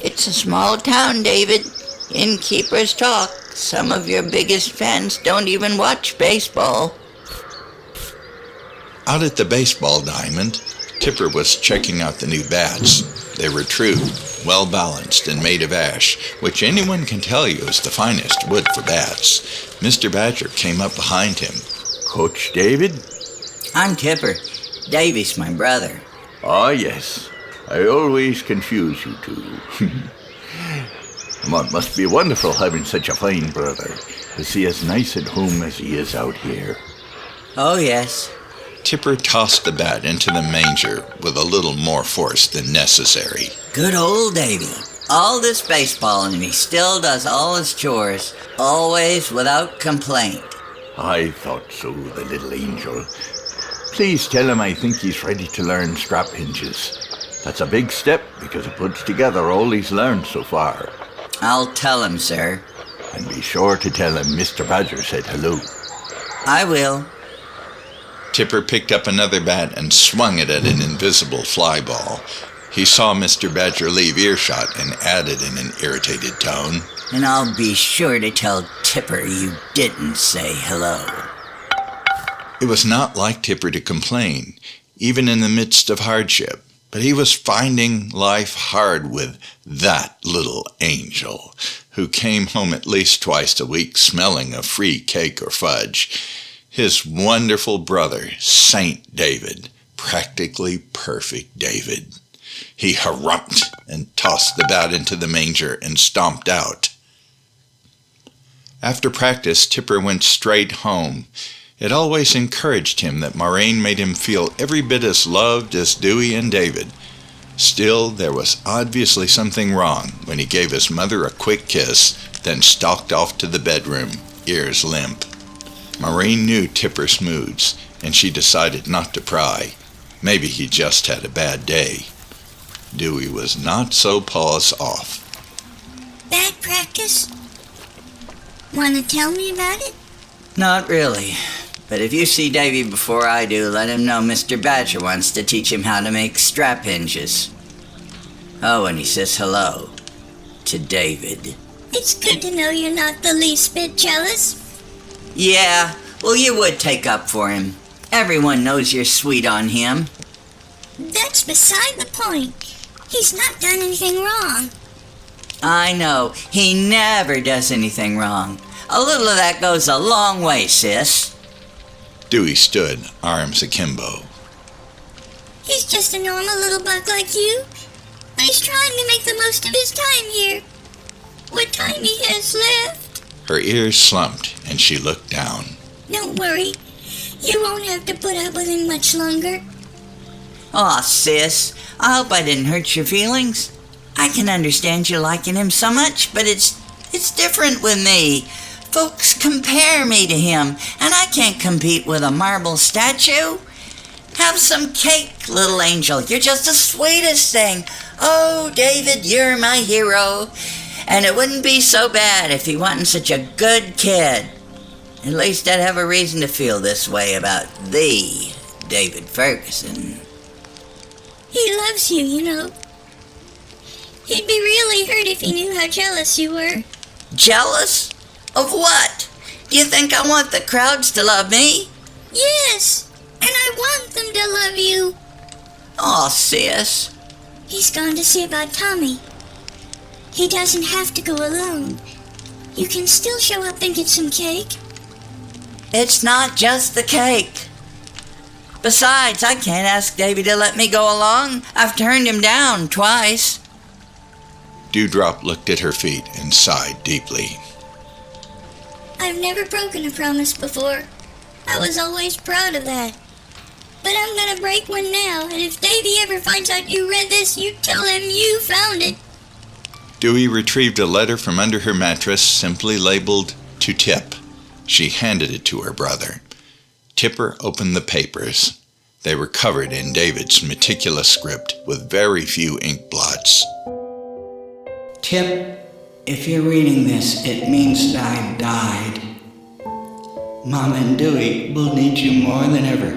It's a small town, David. Innkeepers talk. Some of your biggest fans don't even watch baseball. Out at the baseball diamond, Tipper was checking out the new bats. They were true, well-balanced, and made of ash, which anyone can tell you is the finest wood for bats. Mr. Badger came up behind him. Coach David? I'm Tipper. Davy's my brother. Ah, yes. I always confuse you two. It must be wonderful having such a fine brother. Is he as nice at home as he is out here? Oh, yes. Tipper tossed the bat into the manger with a little more force than necessary. Good old Davy. All this baseball and he still does all his chores, always without complaint. I thought so, the little angel. Please tell him I think he's ready to learn strap hinges. That's a big step because it puts together all he's learned so far. I'll tell him, sir. And be sure to tell him Mr. Badger said hello. I will. Tipper picked up another bat and swung it at an invisible fly ball. He saw Mr. Badger leave earshot and added in an irritated tone, And I'll be sure to tell Tipper you didn't say hello. It was not like Tipper to complain, even in the midst of hardship, but he was finding life hard with that little angel, who came home at least twice a week smelling of free cake or fudge. His wonderful brother, Saint David, practically perfect David. He harumphed and tossed the bat into the manger and stomped out. After practice, Tipper went straight home. It always encouraged him that Maureen made him feel every bit as loved as Dewey and David. Still, there was obviously something wrong when he gave his mother a quick kiss, then stalked off to the bedroom, ears limp. Maureen knew Tipper's moods, and she decided not to pry. Maybe he just had a bad day. Dewey was not so paws off. Bad practice? Want to tell me about it? Not really. But if you see Davy before I do, let him know Mr. Badger wants to teach him how to make strap hinges. Oh, and he says hello to David. It's good to know you're not the least bit jealous. Yeah, well, you would take up for him. Everyone knows you're sweet on him. That's beside the point. He's not done anything wrong. I know. He never does anything wrong. A little of that goes a long way, sis. Dewey stood, arms akimbo. He's just a normal little bug like you. He's trying to make the most of his time here. What time he has left. Her ears slumped, and she looked down. Don't worry. You won't have to put up with him much longer. Aw, sis, I hope I didn't hurt your feelings. I can understand you liking him so much, but it's different with me. Folks compare me to him, and I can't compete with a marble statue. Have some cake, little angel. You're just the sweetest thing. Oh, David, you're my hero. And it wouldn't be so bad if he wasn't such a good kid. At least I'd have a reason to feel this way about the David Ferguson. He loves you, you know. He'd be really hurt if he knew how jealous you were. Jealous? Of what? Do you think I want the crowds to love me? Yes, and I want them to love you. Aw, sis. He's gone to see about Tommy. He doesn't have to go alone. You can still show up and get some cake. It's not just the cake. Besides, I can't ask Davy to let me go along. I've turned him down twice. Dewdrop looked at her feet and sighed deeply. I've never broken a promise before. I was always proud of that. But I'm gonna break one now, and if Davy ever finds out you read this, you tell him you found it. Dewey retrieved a letter from under her mattress, simply labeled, "To Tip." She handed it to her brother. Tipper opened the papers. They were covered in David's meticulous script with very few ink blots. Tip, if you're reading this, it means that I died. Mama and Dewey will need you more than ever.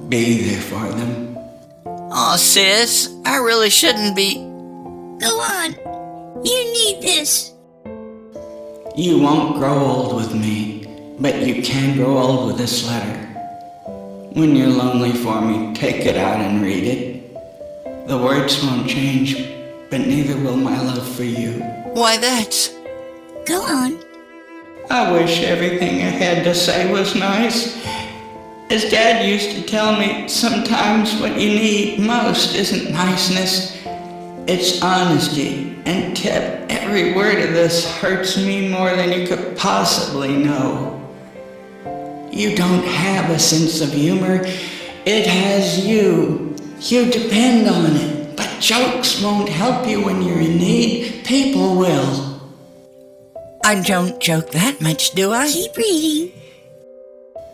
Be there for them. Aw, sis, I really shouldn't be... Go on. You need this. You won't grow old with me, but you can grow old with this letter. When you're lonely for me, take it out and read it. The words won't change, but neither will my love for you. Why, that's... Go on. I wish everything I had to say was nice. As Dad used to tell me, sometimes what you need most isn't niceness. It's honesty. And Tip, every word of this hurts me more than you could possibly know. You don't have a sense of humor. It has you. You depend on it. But jokes won't help you when you're in need. People will. I don't joke that much, do I? Keep reading.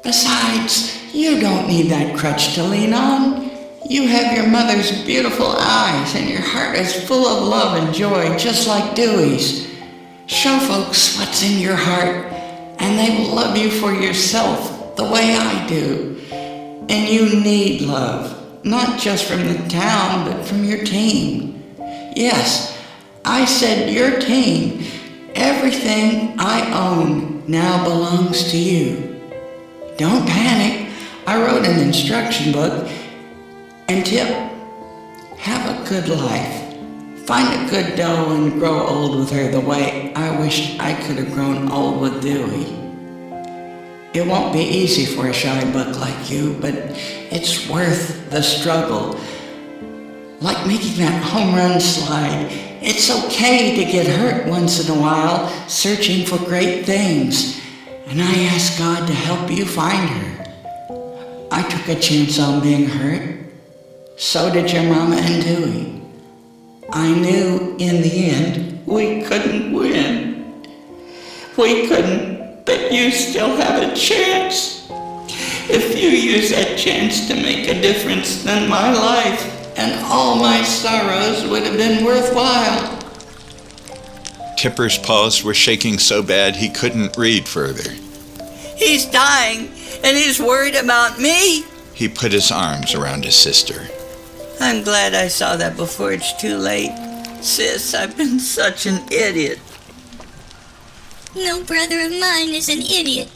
Besides, you don't need that crutch to lean on. You have your mother's beautiful eyes, and your heart is full of love and joy, just like Dewey's. Show folks what's in your heart, and they will love you for yourself, the way I do. And you need love, not just from the town, but from your team. Yes, I said your team. Everything I own now belongs to you. Don't panic. I wrote an instruction book. And Tip, have a good life. Find a good doe and grow old with her the way I wish I could have grown old with Dewey. It won't be easy for a shy buck like you, but it's worth the struggle. Like making that home run slide. It's okay to get hurt once in a while, searching for great things. And I ask God to help you find her. I took a chance on being hurt. So did your mama and Dewey. I knew in the end we couldn't win. We couldn't, but you still have a chance. If you use that chance to make a difference, then my life and all my sorrows would have been worthwhile. Tipper's paws were shaking so bad he couldn't read further. He's dying, and he's worried about me. He put his arms around his sister. I'm glad I saw that before it's too late. Sis, I've been such an idiot. No brother of mine is an idiot.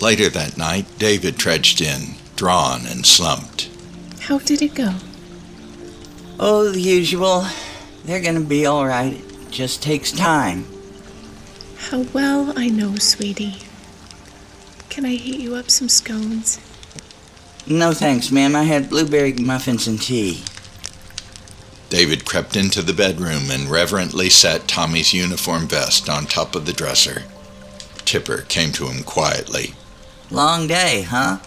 Later that night, David trudged in, drawn and slumped. How did it go? Oh, the usual. They're gonna be all right. It just takes time. How well I know, sweetie. Can I heat you up some scones? No thanks, ma'am. I had blueberry muffins and tea. David crept into the bedroom and reverently set Tommy's uniform vest on top of the dresser. Tipper came to him quietly. Long day, huh?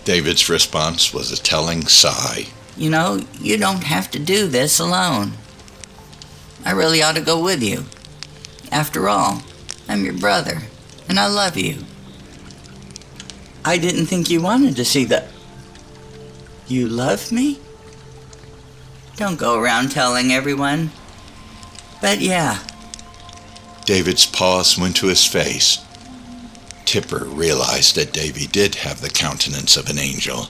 David's response was a telling sigh. You know, you don't have to do this alone. I really ought to go with you. After all, I'm your brother, and I love you. I didn't think you wanted to see the... You love me? Don't go around telling everyone. But yeah. David's pause went to his face. Tipper realized that Davy did have the countenance of an angel,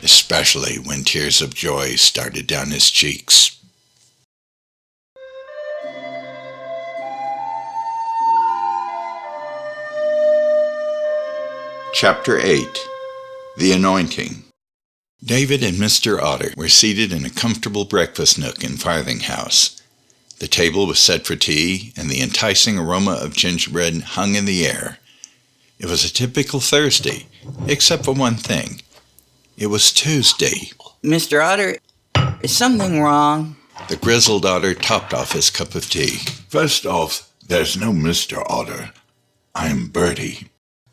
especially when tears of joy started down his cheeks. Chapter 8. The Anointing. David and Mr. Otter were seated in a comfortable breakfast nook in Farthinghouse. The table was set for tea, and the enticing aroma of gingerbread hung in the air. It was a typical Thursday, except for one thing. It was Tuesday. Mr. Otter, is something wrong? The grizzled otter topped off his cup of tea. First off, there's no Mr. Otter. I'm Bertie.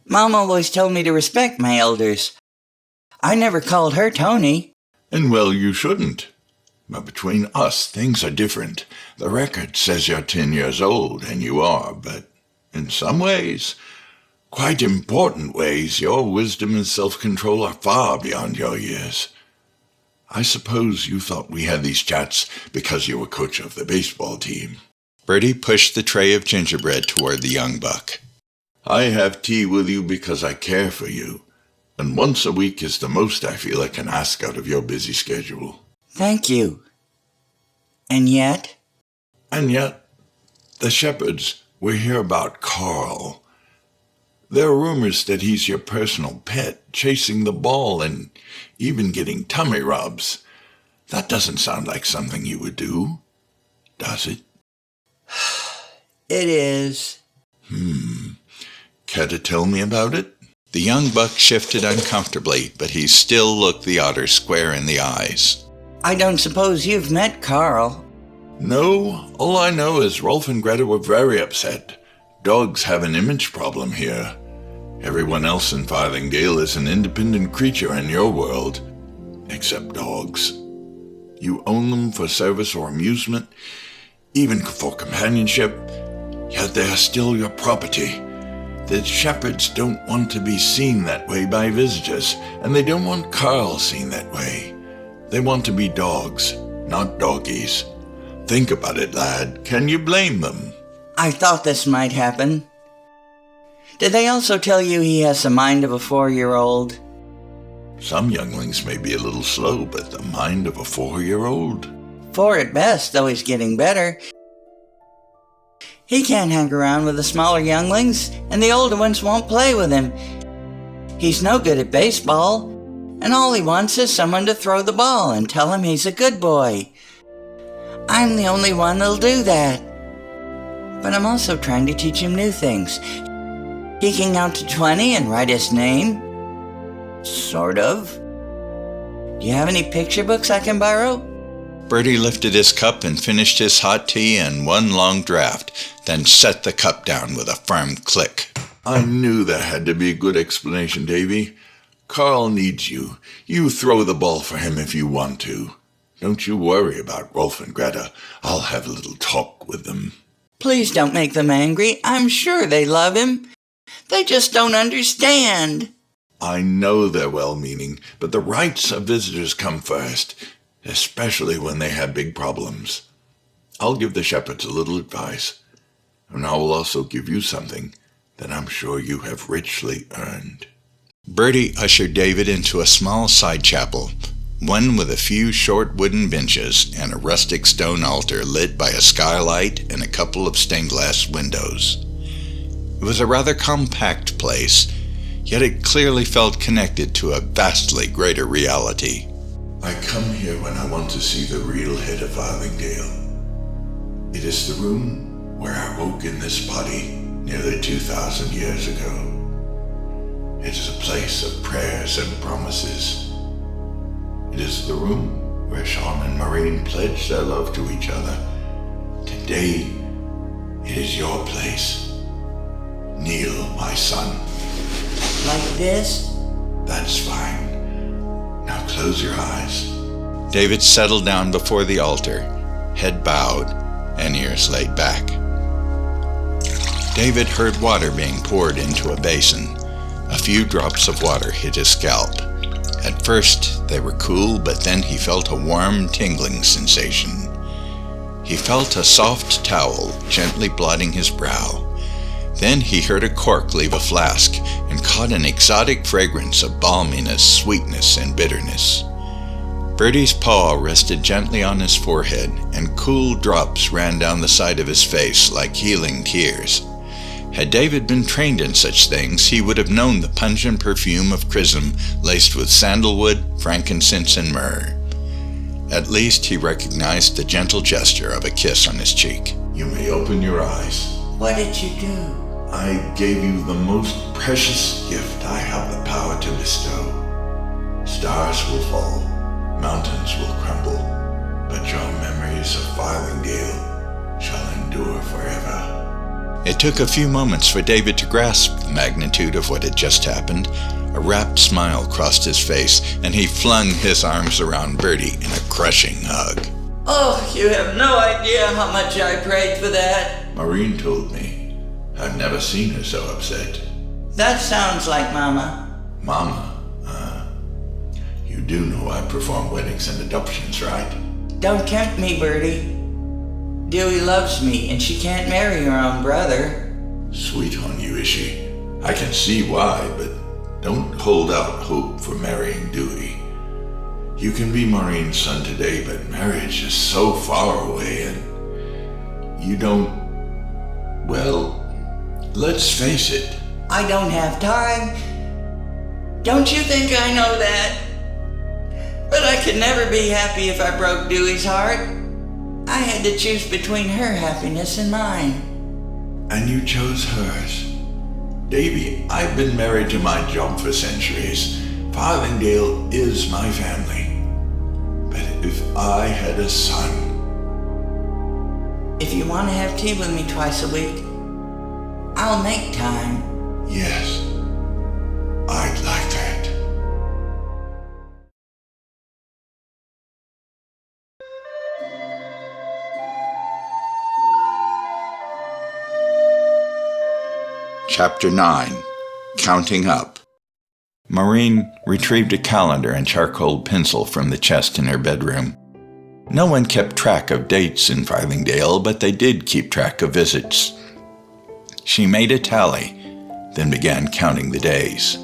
Mom always told me to respect my elders. I never called her Tony. And well, you shouldn't. But between us, things are different. The record says you're 10 years old, and you are, but in some ways, quite important ways, your wisdom and self-control are far beyond your years. I suppose you thought we had these chats because you were coach of the baseball team. Bertie pushed the tray of gingerbread toward the young buck. I have tea with you because I care for you, and once a week is the most I feel I can ask out of your busy schedule. Thank you. And yet? And yet, the shepherds will hear about Carl. There are rumors that he's your personal pet, chasing the ball and even getting tummy rubs. That doesn't sound like something you would do, does it? It is. Care to tell me about it? The young buck shifted uncomfortably, but he still looked the otter square in the eyes. I don't suppose you've met Carl. No, all I know is Rolf and Greta were very upset. Dogs have an image problem here. Everyone else in Farthingdale is an independent creature in your world, except dogs. You own them for service or amusement, even for companionship, yet they are still your property. The shepherds don't want to be seen that way by visitors, and they don't want Carl seen that way. They want to be dogs, not doggies. Think about it, lad. Can you blame them? I thought this might happen. Did they also tell you he has the mind of a 4-year-old? Some younglings may be a little slow, but the mind of a 4-year-old? 4 at best, though he's getting better. He can't hang around with the smaller younglings, and the older ones won't play with him. He's no good at baseball, and all he wants is someone to throw the ball and tell him he's a good boy. I'm the only one that'll do that. But I'm also trying to teach him new things. He can count to 20 and write his name. Sort of. Do you have any picture books I can borrow? Bertie lifted his cup and finished his hot tea in one long draught, then set the cup down with a firm click. I knew there had to be a good explanation, Davy. Carl needs you. You throw the ball for him if you want to. Don't you worry about Rolf and Greta. I'll have a little talk with them. Please don't make them angry. I'm sure they love him. They just don't understand. I know they're well-meaning, but the rights of visitors come first, especially when they have big problems. I'll give the shepherds a little advice, and I will also give you something that I'm sure you have richly earned. Bertie ushered David into a small side chapel, one with a few short wooden benches and a rustic stone altar lit by a skylight and a couple of stained glass windows. It was a rather compact place, yet it clearly felt connected to a vastly greater reality. I come here when I want to see the real head of Farthingdale. It is the room where I woke in this body nearly 2,000 years ago. It is a place of prayers and promises, It is the room where Sean and Maureen pledged their love to each other. Today, it is your place. Kneel, my son. Like this? That's fine. Now close your eyes. David settled down before the altar, head bowed and ears laid back. David heard water being poured into a basin. A few drops of water hit his scalp. At first, they were cool, but then he felt a warm, tingling sensation. He felt a soft towel gently blotting his brow. Then he heard a cork leave a flask and caught an exotic fragrance of balminess, sweetness, and bitterness. Bertie's paw rested gently on his forehead, and cool drops ran down the side of his face like healing tears. Had David been trained in such things, he would have known the pungent perfume of chrism laced with sandalwood, frankincense, and myrrh. At least he recognized the gentle gesture of a kiss on his cheek. You may open your eyes. What did you do? I gave you the most precious gift I have the power to bestow. Stars will fall, mountains will crumble, but your memories of Farthingdale shall endure forever. It took a few moments for David to grasp the magnitude of what had just happened. A rapt smile crossed his face, and he flung his arms around Bertie in a crushing hug. Oh, you have no idea how much I prayed for that. Maureen told me. I've never seen her so upset. That sounds like Mama. Mama? You do know I perform weddings and adoptions, right? Don't tempt me, Bertie. Dewey loves me, and she can't marry her own brother. Sweet on you, is she? I can see why, but don't hold out hope for marrying Dewey. You can be Maureen's son today, but marriage is so far away, and you don't... Well, let's face it. I don't have time. Don't you think I know that? But I could never be happy if I broke Dewey's heart. I had to choose between her happiness and mine. And you chose hers. Davy, I've been married to my job for centuries. Farthingdale is my family. But if I had a son... If you want to have tea with me twice a week, I'll make time. Yes, I'd like that. Chapter 9. Counting Up. Maureen retrieved a calendar and charcoal pencil from the chest in her bedroom. No one kept track of dates in Farthingdale, but they did keep track of visits. She made a tally, then began counting the days.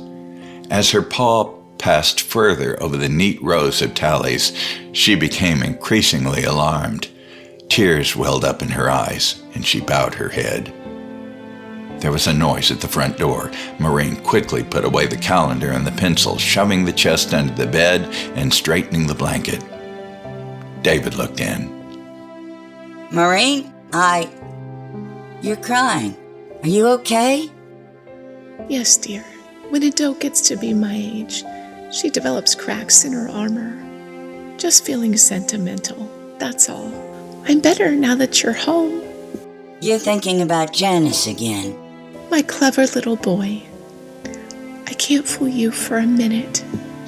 As her paw passed further over the neat rows of tallies, she became increasingly alarmed. Tears welled up in her eyes, and she bowed her head. There was a noise at the front door. Maureen quickly put away the calendar and the pencil, shoving the chest under the bed and straightening the blanket. David looked in. Maureen, You're crying. Are you okay? Yes, dear. When a doe gets to be my age, she develops cracks in her armor. Just feeling sentimental, that's all. I'm better now that you're home. You're thinking about Janice again. My clever little boy. I can't fool you for a minute.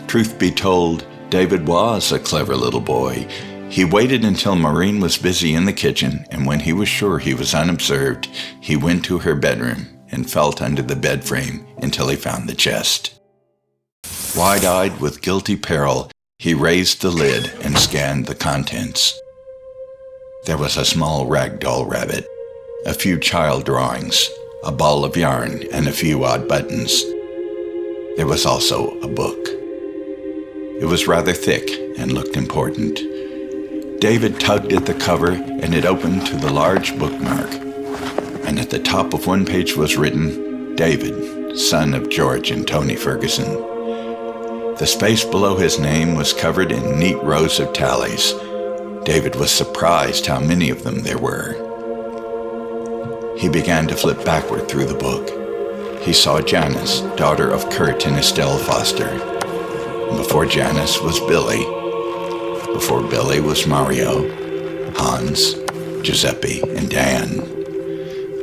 Truth be told, David was a clever little boy. He waited until Maureen was busy in the kitchen, and when he was sure he was unobserved, he went to her bedroom and felt under the bed frame until he found the chest. Wide-eyed with guilty peril, he raised the lid and scanned the contents. There was a small ragdoll rabbit, a few child drawings, a ball of yarn, and a few odd buttons. There was also a book. It was rather thick and looked important. David tugged at the cover, and it opened to the large bookmark. And at the top of one page was written, David, son of George and Tony Ferguson. The space below his name was covered in neat rows of tallies. David was surprised how many of them there were. He began to flip backward through the book. He saw Janice, daughter of Kurt and Estelle Foster. And before Janice was Billy, Before Billy was Mario, Hans, Giuseppe, and Dan.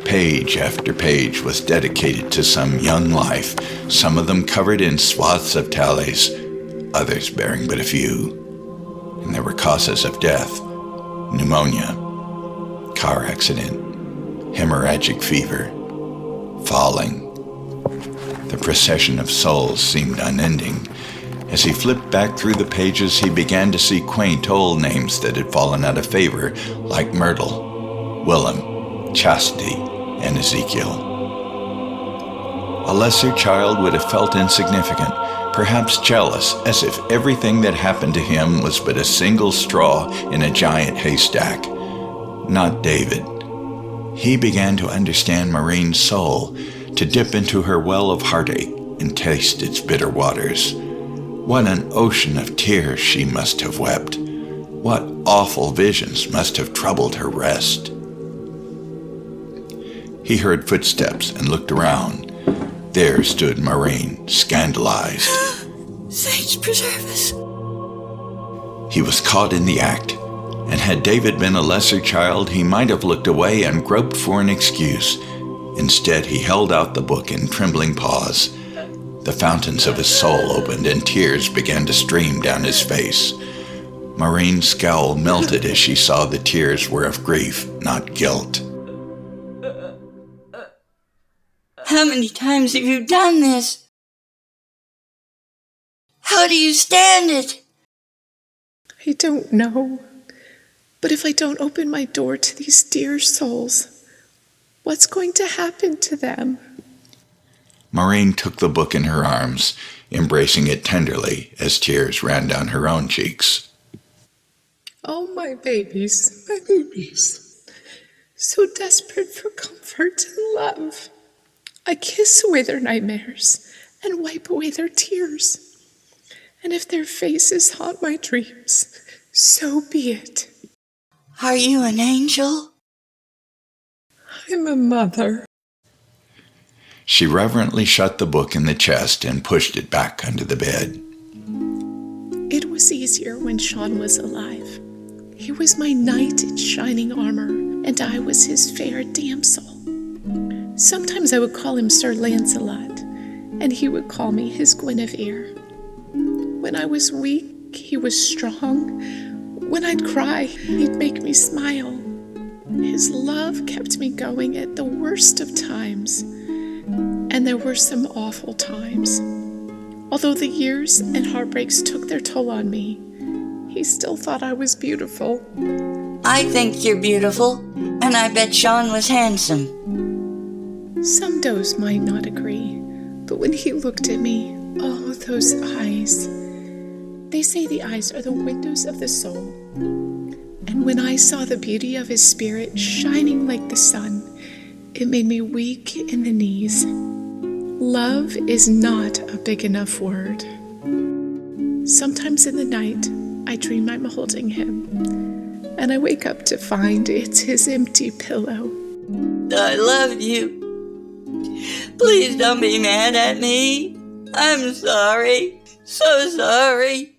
Page after page was dedicated to some young life, some of them covered in swaths of tallies, others bearing but a few. And there were causes of death: pneumonia, car accident, hemorrhagic fever, falling. The procession of souls seemed unending. As he flipped back through the pages, he began to see quaint old names that had fallen out of favor, like Myrtle, Willem, Chastity, and Ezekiel. A lesser child would have felt insignificant, perhaps jealous, as if everything that happened to him was but a single straw in a giant haystack. Not David. He began to understand Maureen's soul, to dip into her well of heartache and taste its bitter waters. What an ocean of tears she must have wept. What awful visions must have troubled her rest. He heard footsteps and looked around. There stood Maureen, scandalized. Saints preserve us. He was caught in the act, and had David been a lesser child, he might have looked away and groped for an excuse. Instead, he held out the book in trembling paws. The fountains of his soul opened, and tears began to stream down his face. Maureen's scowl melted as she saw the tears were of grief, not guilt. How many times have you done this? How do you stand it? I don't know. But if I don't open my door to these dear souls, what's going to happen to them? Maureen took the book in her arms, embracing it tenderly as tears ran down her own cheeks. Oh, my babies, so desperate for comfort and love. I kiss away their nightmares and wipe away their tears. And if their faces haunt my dreams, so be it. Are you an angel? I'm a mother. She reverently shut the book in the chest and pushed it back under the bed. It was easier when Sean was alive. He was my knight in shining armor, and I was his fair damsel. Sometimes I would call him Sir Lancelot, and he would call me his Guinevere. When I was weak, he was strong. When I'd cry, he'd make me smile. His love kept me going at the worst of times. And there were some awful times. Although the years and heartbreaks took their toll on me, he still thought I was beautiful. I think you're beautiful, and I bet Sean was handsome. Some does might not agree, but when he looked at me, oh, those eyes. They say the eyes are the windows of the soul. And when I saw the beauty of his spirit shining like the sun, it made me weak in the knees. Love is not a big enough word. Sometimes in the night, I dream I'm holding him, and I wake up to find it's his empty pillow. I love you. Please don't be mad at me. I'm sorry. So sorry.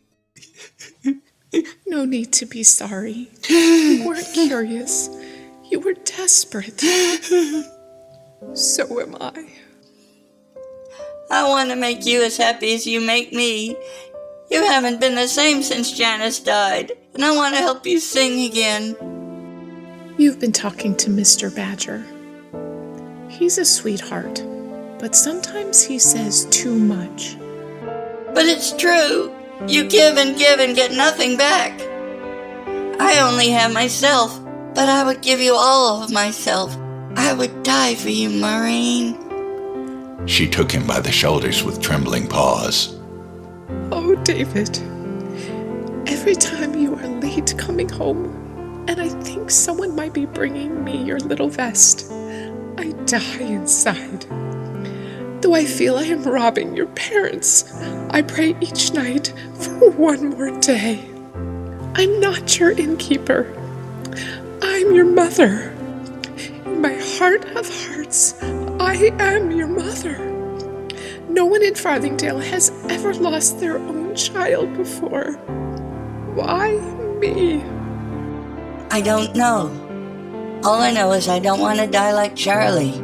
No need to be sorry. You weren't curious. You were desperate. So am I. I want to make you as happy as you make me. You haven't been the same since Janice died, and I want to help you sing again. You've been talking to Mr. Badger. He's a sweetheart, but sometimes he says too much. But it's true. You give and get nothing back. I only have myself, but I would give you all of myself. I would die for you, Maureen. She took him by the shoulders with trembling paws. Oh, David, every time you are late coming home, and I think someone might be bringing me your little vest, I die inside. Though I feel I am robbing your parents, I pray each night for one more day. I'm not your innkeeper. I'm your mother. In my heart of hearts, I am your mother. No one in Farthingdale has ever lost their own child before. Why me? I don't know. All I know is I don't want to die like Charlie.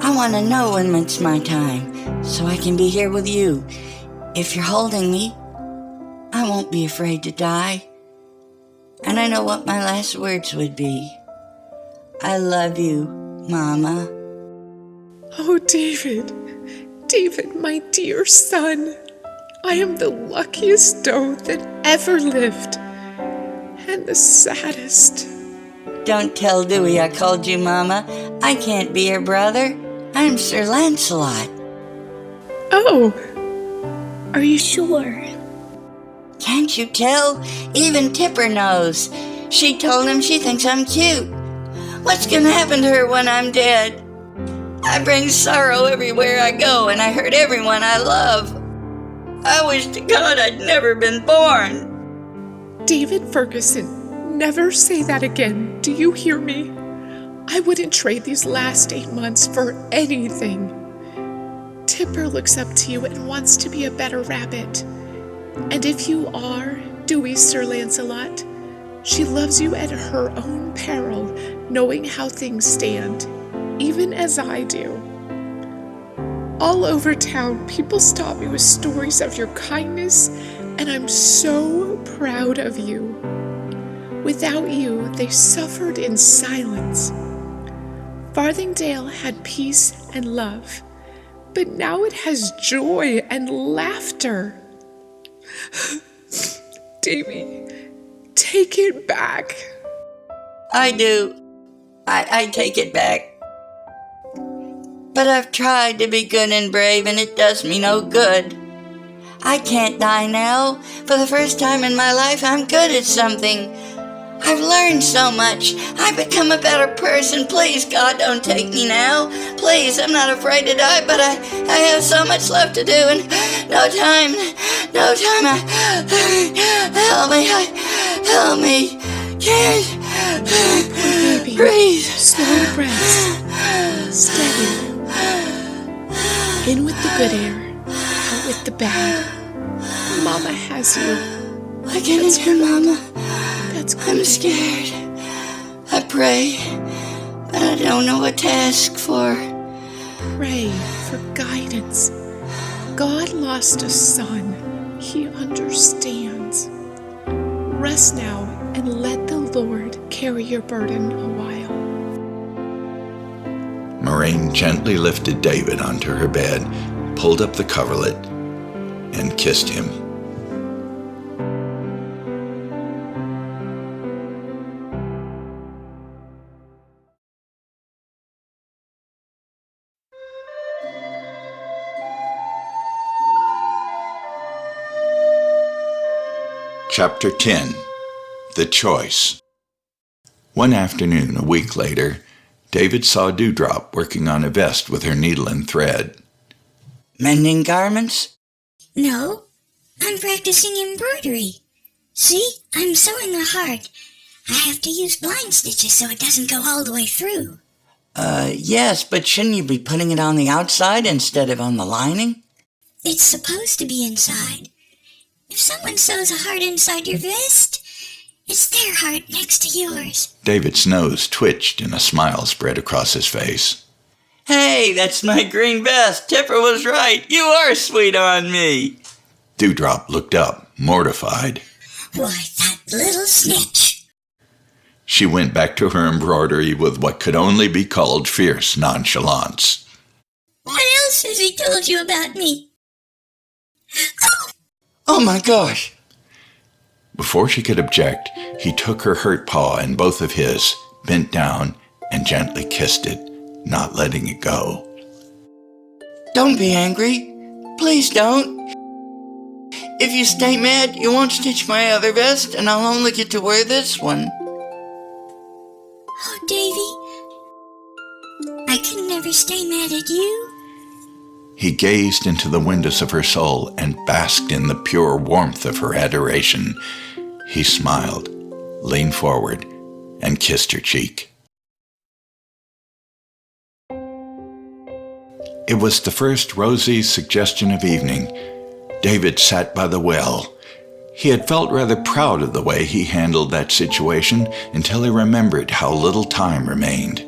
I want to know when it's my time, so I can be here with you. If you're holding me, I won't be afraid to die. And I know what my last words would be. I love you, Mama. Oh, David, David, my dear son, I am the luckiest doe that ever lived, and the saddest. Don't tell Dewey I called you Mama. I can't be your brother. I'm Sir Lancelot. Oh, are you sure? Can't you tell? Even Tipper knows. She told him she thinks I'm cute. What's gonna happen to her when I'm dead? I bring sorrow everywhere I go, and I hurt everyone I love. I wish to God I'd never been born. David Ferguson, never say that again. Do you hear me? I wouldn't trade these last 8 months for anything. Tipper looks up to you and wants to be a better rabbit. And if you are Dewey, Sir Lancelot, she loves you at her own peril, knowing how things stand, even as I do. All over town, people stop me with stories of your kindness, and I'm so proud of you. Without you, they suffered in silence. Farthingdale had peace and love, but now it has joy and laughter. Davy, take it back. I do. I take it back. But I've tried to be good and brave, and it does me no good. I can't die now. For the first time in my life, I'm good at something. I've learned so much. I've become a better person. Please, God, don't take me now. Please, I'm not afraid to die, but I have so much left to do, and no time. Help me. Can't breathe. Slow breaths. Steady. In with the good air, out with the bad. Mama has you. What can I do, Mama? That's good. I'm scared. I pray, but I don't know what to ask for. Pray for guidance. God lost a son. He understands. Rest now and let the Lord carry your burden a while. Moraine gently lifted David onto her bed, pulled up the coverlet, and kissed him. Chapter 10. The Choice. One afternoon, a week later, David saw Dewdrop working on a vest with her needle and thread. Mending garments? No, I'm practicing embroidery. See, I'm sewing the heart. I have to use blind stitches so it doesn't go all the way through. Yes, but shouldn't you be putting it on the outside instead of on the lining? It's supposed to be inside. If someone sews a heart inside your vest, it's their heart next to yours. David's nose twitched and a smile spread across his face. Hey, that's my green vest. Tipper was right. You are sweet on me. Dewdrop looked up, mortified. Why, that little snitch. She went back to her embroidery with what could only be called fierce nonchalance. What else has he told you about me? Oh my gosh. Before she could object, he took her hurt paw in both of his, bent down, and gently kissed it, not letting it go. Don't be angry. Please don't. If you stay mad, you won't stitch my other vest, and I'll only get to wear this one. Oh, Davy, I can never stay mad at you. He gazed into the windows of her soul and basked in the pure warmth of her adoration. He smiled, leaned forward, and kissed her cheek. It was the first rosy suggestion of evening. David sat by the well. He had felt rather proud of the way he handled that situation until he remembered how little time remained.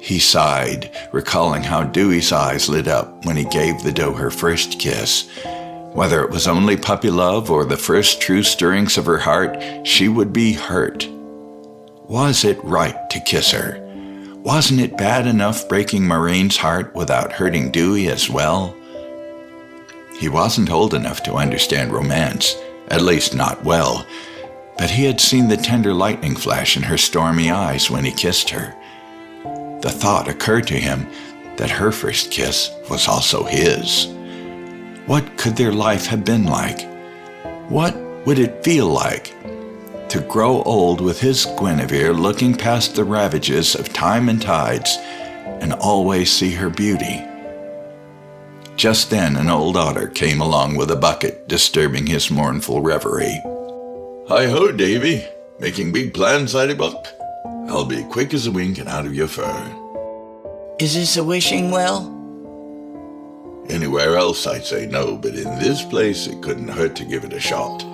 He sighed, recalling how Dewey's eyes lit up when he gave the doe her first kiss. Whether it was only puppy love or the first true stirrings of her heart, she would be hurt. Was it right to kiss her? Wasn't it bad enough breaking Maureen's heart without hurting Dewey as well? He wasn't old enough to understand romance, at least not well, but he had seen the tender lightning flash in her stormy eyes when he kissed her. The thought occurred to him that her first kiss was also his. What could their life have been like? What would it feel like to grow old with his Guinevere looking past the ravages of time and tides and always see her beauty? Just then an old otter came along with a bucket, disturbing his mournful reverie. Hi-ho, Davy. Making big plans, Ladybuck? I'll be quick as a wink and out of your fur. Is this a wishing well? Anywhere else I'd say no, but in this place it couldn't hurt to give it a shot.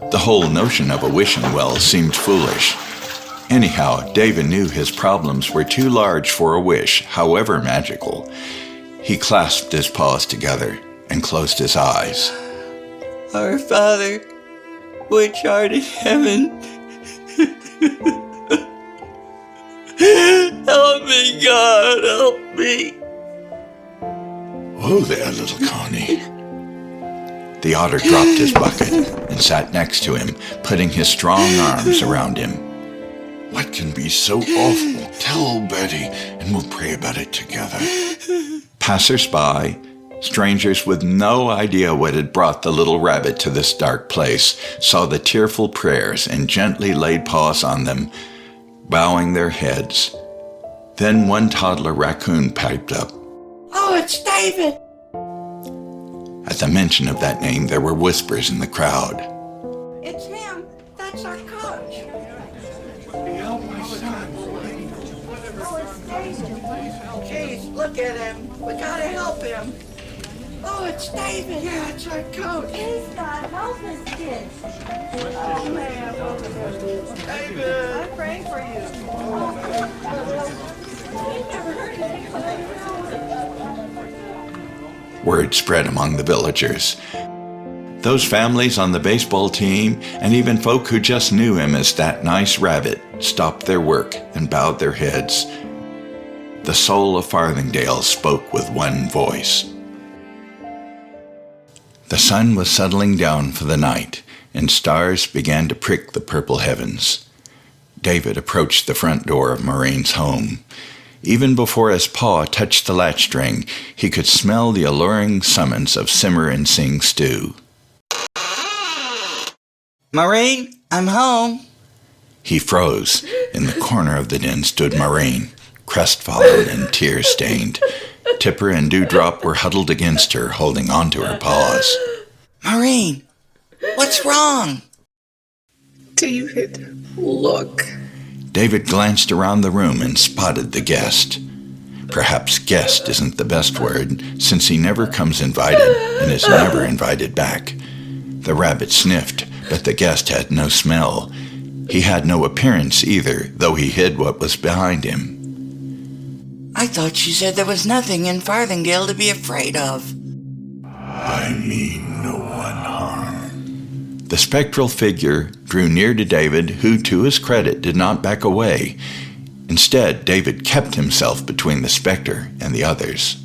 The whole notion of a wishing well seemed foolish. Anyhow, David knew his problems were too large for a wish, however magical. He clasped his paws together and closed his eyes. Our Father, which art in heaven, help me, God, help me. Whoa there, little Connie. The otter dropped his bucket and sat next to him, putting his strong arms around him. What can be so awful? Tell old Betty, and we'll pray about it together. Passers-by, strangers with no idea what had brought the little rabbit to this dark place, saw the tearful prayers and gently laid paws on them, bowing their heads. Then one toddler raccoon piped up. Oh, it's David! At the mention of that name, there were whispers in the crowd. It's him. That's our coach. Jeez, look at him. We gotta help him. Oh, it's David. Yeah, it's our coach. He's not helpless, kids. Oh, man. David. I'm praying for you. You've never heard anything like Word spread among the villagers. Those families on the baseball team, and even folk who just knew him as that nice rabbit, stopped their work and bowed their heads. The soul of Farthingdale spoke with one voice. The sun was settling down for the night, and stars began to prick the purple heavens. David approached the front door of Maureen's home. Even before his paw touched the latch string, he could smell the alluring summons of simmer and sing stew. Maureen, I'm home. He froze. In the corner of the den stood Maureen, crestfallen and tear-stained. Tipper and Dewdrop were huddled against her, holding onto her paws. Maureen, what's wrong? David, look. David glanced around the room and spotted the guest. Perhaps guest isn't the best word, since he never comes invited and is never invited back. The rabbit sniffed, but the guest had no smell. He had no appearance either, though he hid what was behind him. I thought you said there was nothing in Farthingdale to be afraid of. I mean no one harm. The spectral figure drew near to David, who, to his credit, did not back away. Instead, David kept himself between the specter and the others.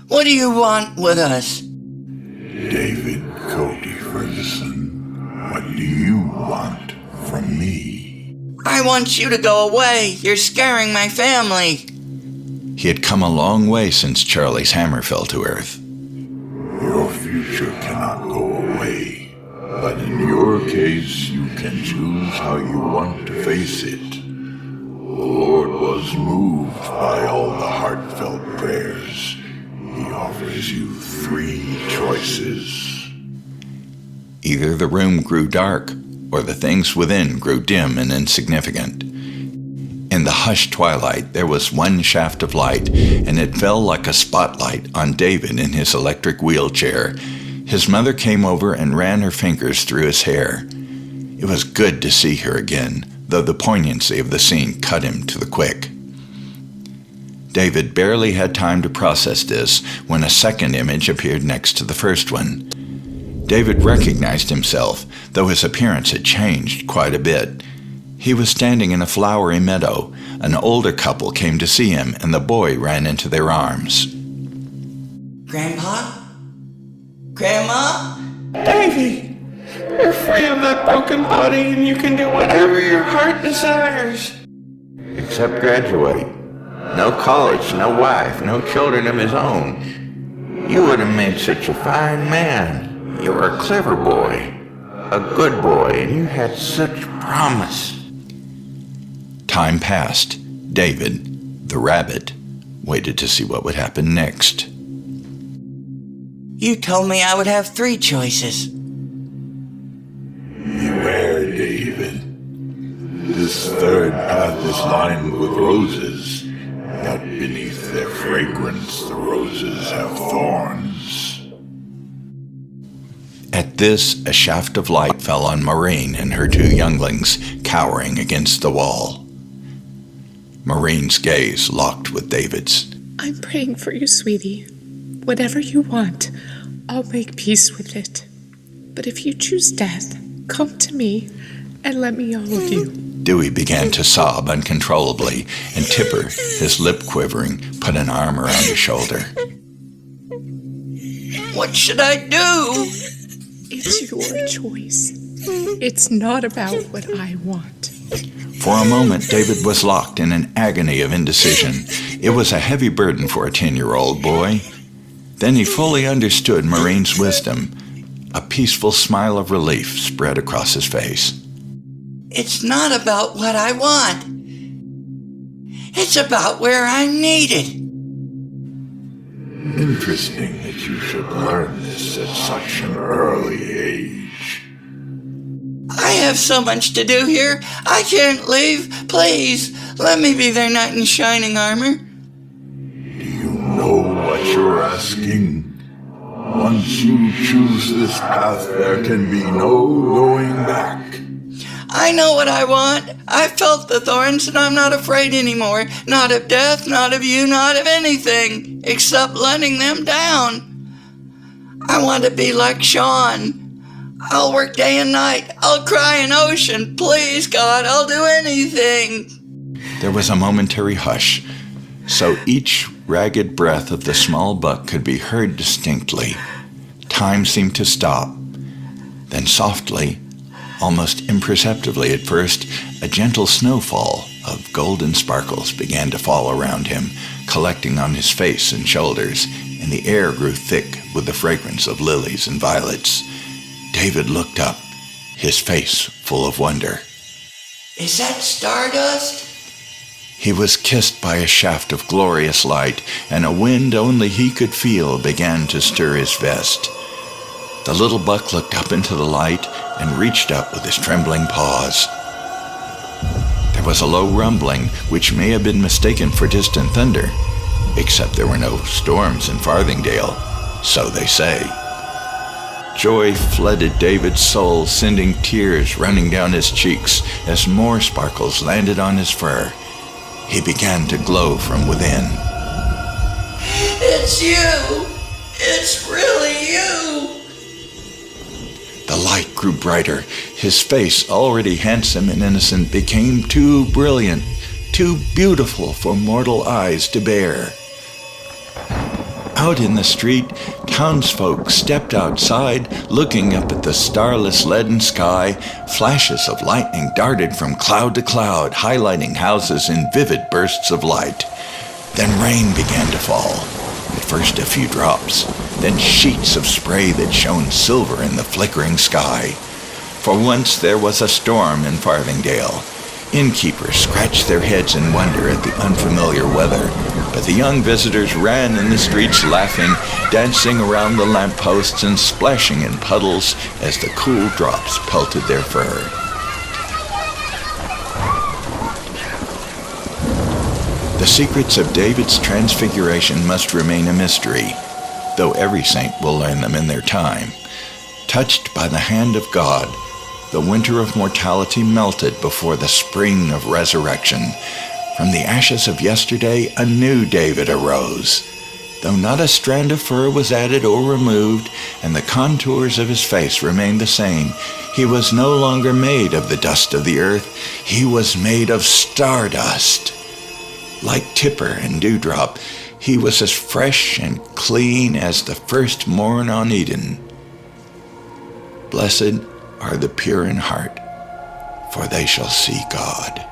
What do you want with us? David Cody Ferguson, what do you want from me? I want you to go away. You're scaring my family. He had come a long way since Charlie's hammer fell to earth. Your future cannot go away, but in your case you can choose how you want to face it. The Lord was moved by all the heartfelt prayers. He offers you 3 choices. Either the room grew dark, or the things within grew dim and insignificant. In In the hushed twilight, there was one shaft of light, and it fell like a spotlight on David in his electric wheelchair. His mother came over and ran her fingers through his hair. It was good to see her again, though the poignancy of the scene cut him to the quick. David barely had time to process this when a second image appeared next to the first one. David recognized himself, though his appearance had changed quite a bit. He was standing in a flowery meadow. An older couple came to see him, and the boy ran into their arms. Grandpa? Grandma? Davy, you're free of that broken body and you can do whatever your heart desires. Except graduate. No college, no wife, no children of his own. You would have made such a fine man. You were a clever boy, a good boy, and you had such promise. Time passed. David, the rabbit, waited to see what would happen next. You told me I would have 3 choices. Beware, David. This third path is lined with roses, yet beneath their fragrance the roses have thorns. At this, a shaft of light fell on Maureen and her 2 younglings cowering against the wall. Maureen's gaze locked with David's. I'm praying for you, sweetie. Whatever you want, I'll make peace with it. But if you choose death, come to me and let me hold you. Dewey began to sob uncontrollably, and Tipper, his lip quivering, put an arm around his shoulder. What should I do? It's your choice. It's not about what I want. For a moment, David was locked in an agony of indecision. It was a heavy burden for a 10-year-old boy. Then he fully understood Maureen's wisdom. A peaceful smile of relief spread across his face. It's not about what I want. It's about where I'm needed. Interesting that you should learn this at such an early age. I have so much to do here. I can't leave. Please, let me be their knight in shining armor. Do you know what you're asking? Once you choose this path, there can be no going back. I know what I want. I felt the thorns and I'm not afraid anymore. Not of death, not of you, not of anything, except letting them down. I want to be like Sean. I'll work day and night. I'll cry an ocean. Please, God, I'll do anything. There was a momentary hush, so each ragged breath of the small buck could be heard distinctly. Time seemed to stop. Then softly, almost imperceptibly at first, a gentle snowfall of golden sparkles began to fall around him, collecting on his face and shoulders, and the air grew thick with the fragrance of lilies and violets. David looked up, his face full of wonder. Is that stardust? He was kissed by a shaft of glorious light, and a wind only he could feel began to stir his vest. The little buck looked up into the light and reached up with his trembling paws. There was a low rumbling, which may have been mistaken for distant thunder, except there were no storms in Farthingdale, so they say. Joy flooded David's soul, sending tears running down his cheeks as more sparkles landed on his fur. He began to glow from within. It's you! It's really you! The light grew brighter. His face, already handsome and innocent, became too brilliant, too beautiful for mortal eyes to bear. Out in the street, townsfolk stepped outside, looking up at the starless leaden sky. Flashes of lightning darted from cloud to cloud, highlighting houses in vivid bursts of light. Then rain began to fall. At first a few drops, then sheets of spray that shone silver in the flickering sky. For once there was a storm in Farthingdale. Innkeepers scratched their heads in wonder at the unfamiliar weather, but the young visitors ran in the streets laughing, dancing around the lampposts and splashing in puddles as the cool drops pelted their fur. The secrets of David's transfiguration must remain a mystery, though every saint will learn them in their time. Touched by the hand of God, the winter of mortality melted before the spring of resurrection. From the ashes of yesterday, a new David arose. Though not a strand of fur was added or removed, and the contours of his face remained the same, he was no longer made of the dust of the earth. He was made of stardust. Like Tipper and Dewdrop, he was as fresh and clean as the first morn on Eden. Blessed are the pure in heart, for they shall see God.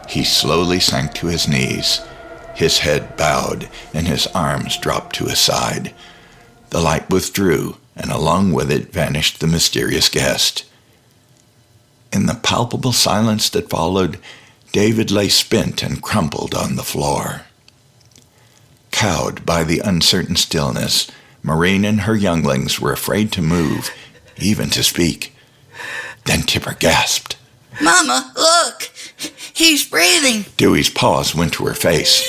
He slowly sank to his knees. His head bowed, and his arms dropped to his side. The light withdrew, and along with it vanished the mysterious guest. In the palpable silence that followed, David lay spent and crumpled on the floor. Cowed by the uncertain stillness, Maureen and her younglings were afraid to move, even to speak. Then Tipper gasped. Mama, look! He's breathing! Dewey's paws went to her face.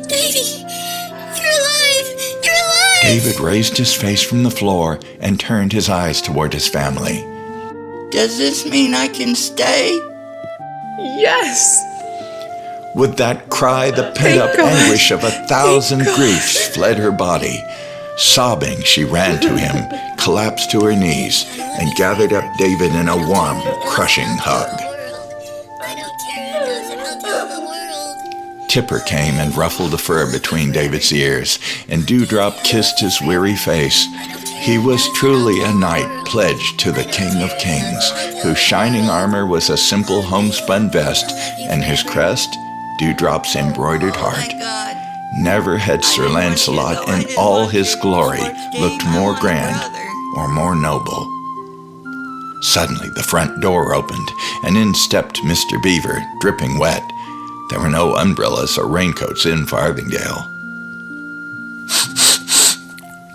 Davy, you're alive! You're alive! David raised his face from the floor and turned his eyes toward his family. Does this mean I can stay? Yes! With that cry, the pent-up anguish of 1,000 griefs fled her body. Sobbing, she ran to him, collapsed to her knees, and gathered up David in a warm, crushing hug. I don't care who knows it, I'll tell the world. Tipper came and ruffled the fur between David's ears, and Dewdrop kissed his weary face. He was truly a knight pledged to the King of Kings, whose shining armor was a simple homespun vest, and his crest, Dewdrop's embroidered heart. Never had Sir Lancelot in all his glory looked more grand or more noble. Suddenly the front door opened, and in stepped Mr. Beaver, dripping wet. There were no umbrellas or raincoats in Farthingdale.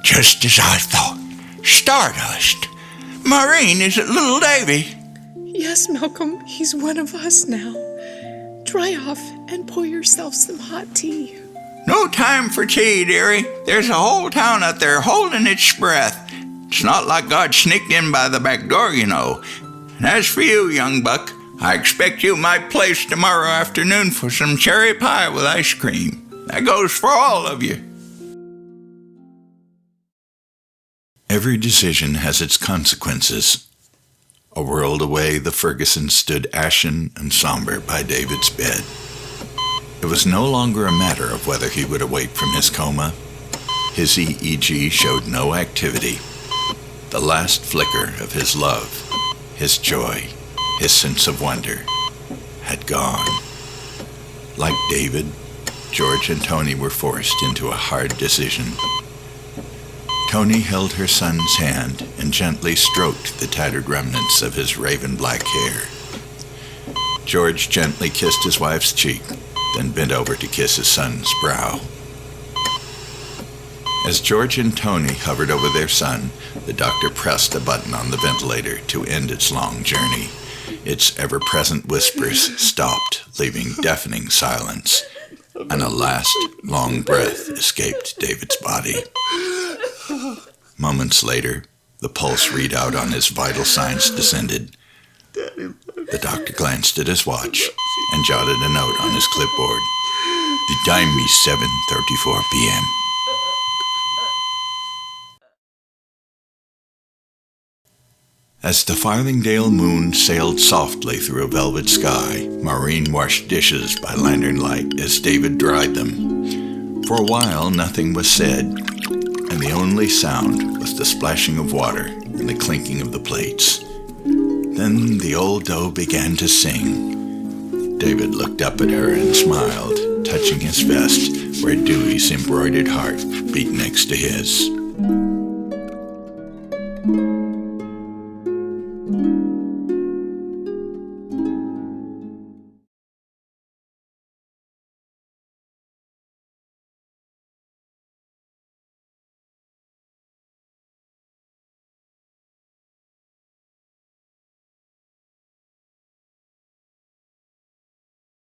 Just as I thought. Stardust. Maureen, is it little Davy? Yes, Malcolm, he's one of us now. Dry off and pour yourself some hot tea. No time for tea, dearie. There's a whole town out there holding its breath. It's not like God sneaked in by the back door, you know. And as for you, young buck, I expect you at my place tomorrow afternoon for some cherry pie with ice cream. That goes for all of you. Every decision has its consequences. A world away, the Fergusons stood ashen and somber by David's bed. It was no longer a matter of whether he would awake from his coma. His EEG showed no activity. The last flicker of his love, his joy, his sense of wonder had gone. Like David, George and Tony were forced into a hard decision. Tony held her son's hand and gently stroked the tattered remnants of his raven-black hair. George gently kissed his wife's cheek, then bent over to kiss his son's brow. As George and Tony hovered over their son, the doctor pressed a button on the ventilator to end its long journey. Its ever-present whispers stopped, leaving deafening silence, and a last long breath escaped David's body. Moments later, the pulse readout on his vital signs descended. The doctor glanced at his watch and jotted a note on his clipboard. The time is 7:34 p.m. As the Farthingdale moon sailed softly through a velvet sky, Maureen washed dishes by lantern light as David dried them. For a while, nothing was said, and the only sound was the splashing of water and the clinking of the plates. Then the old doe began to sing. David looked up at her and smiled, touching his vest where Dewey's embroidered heart beat next to his.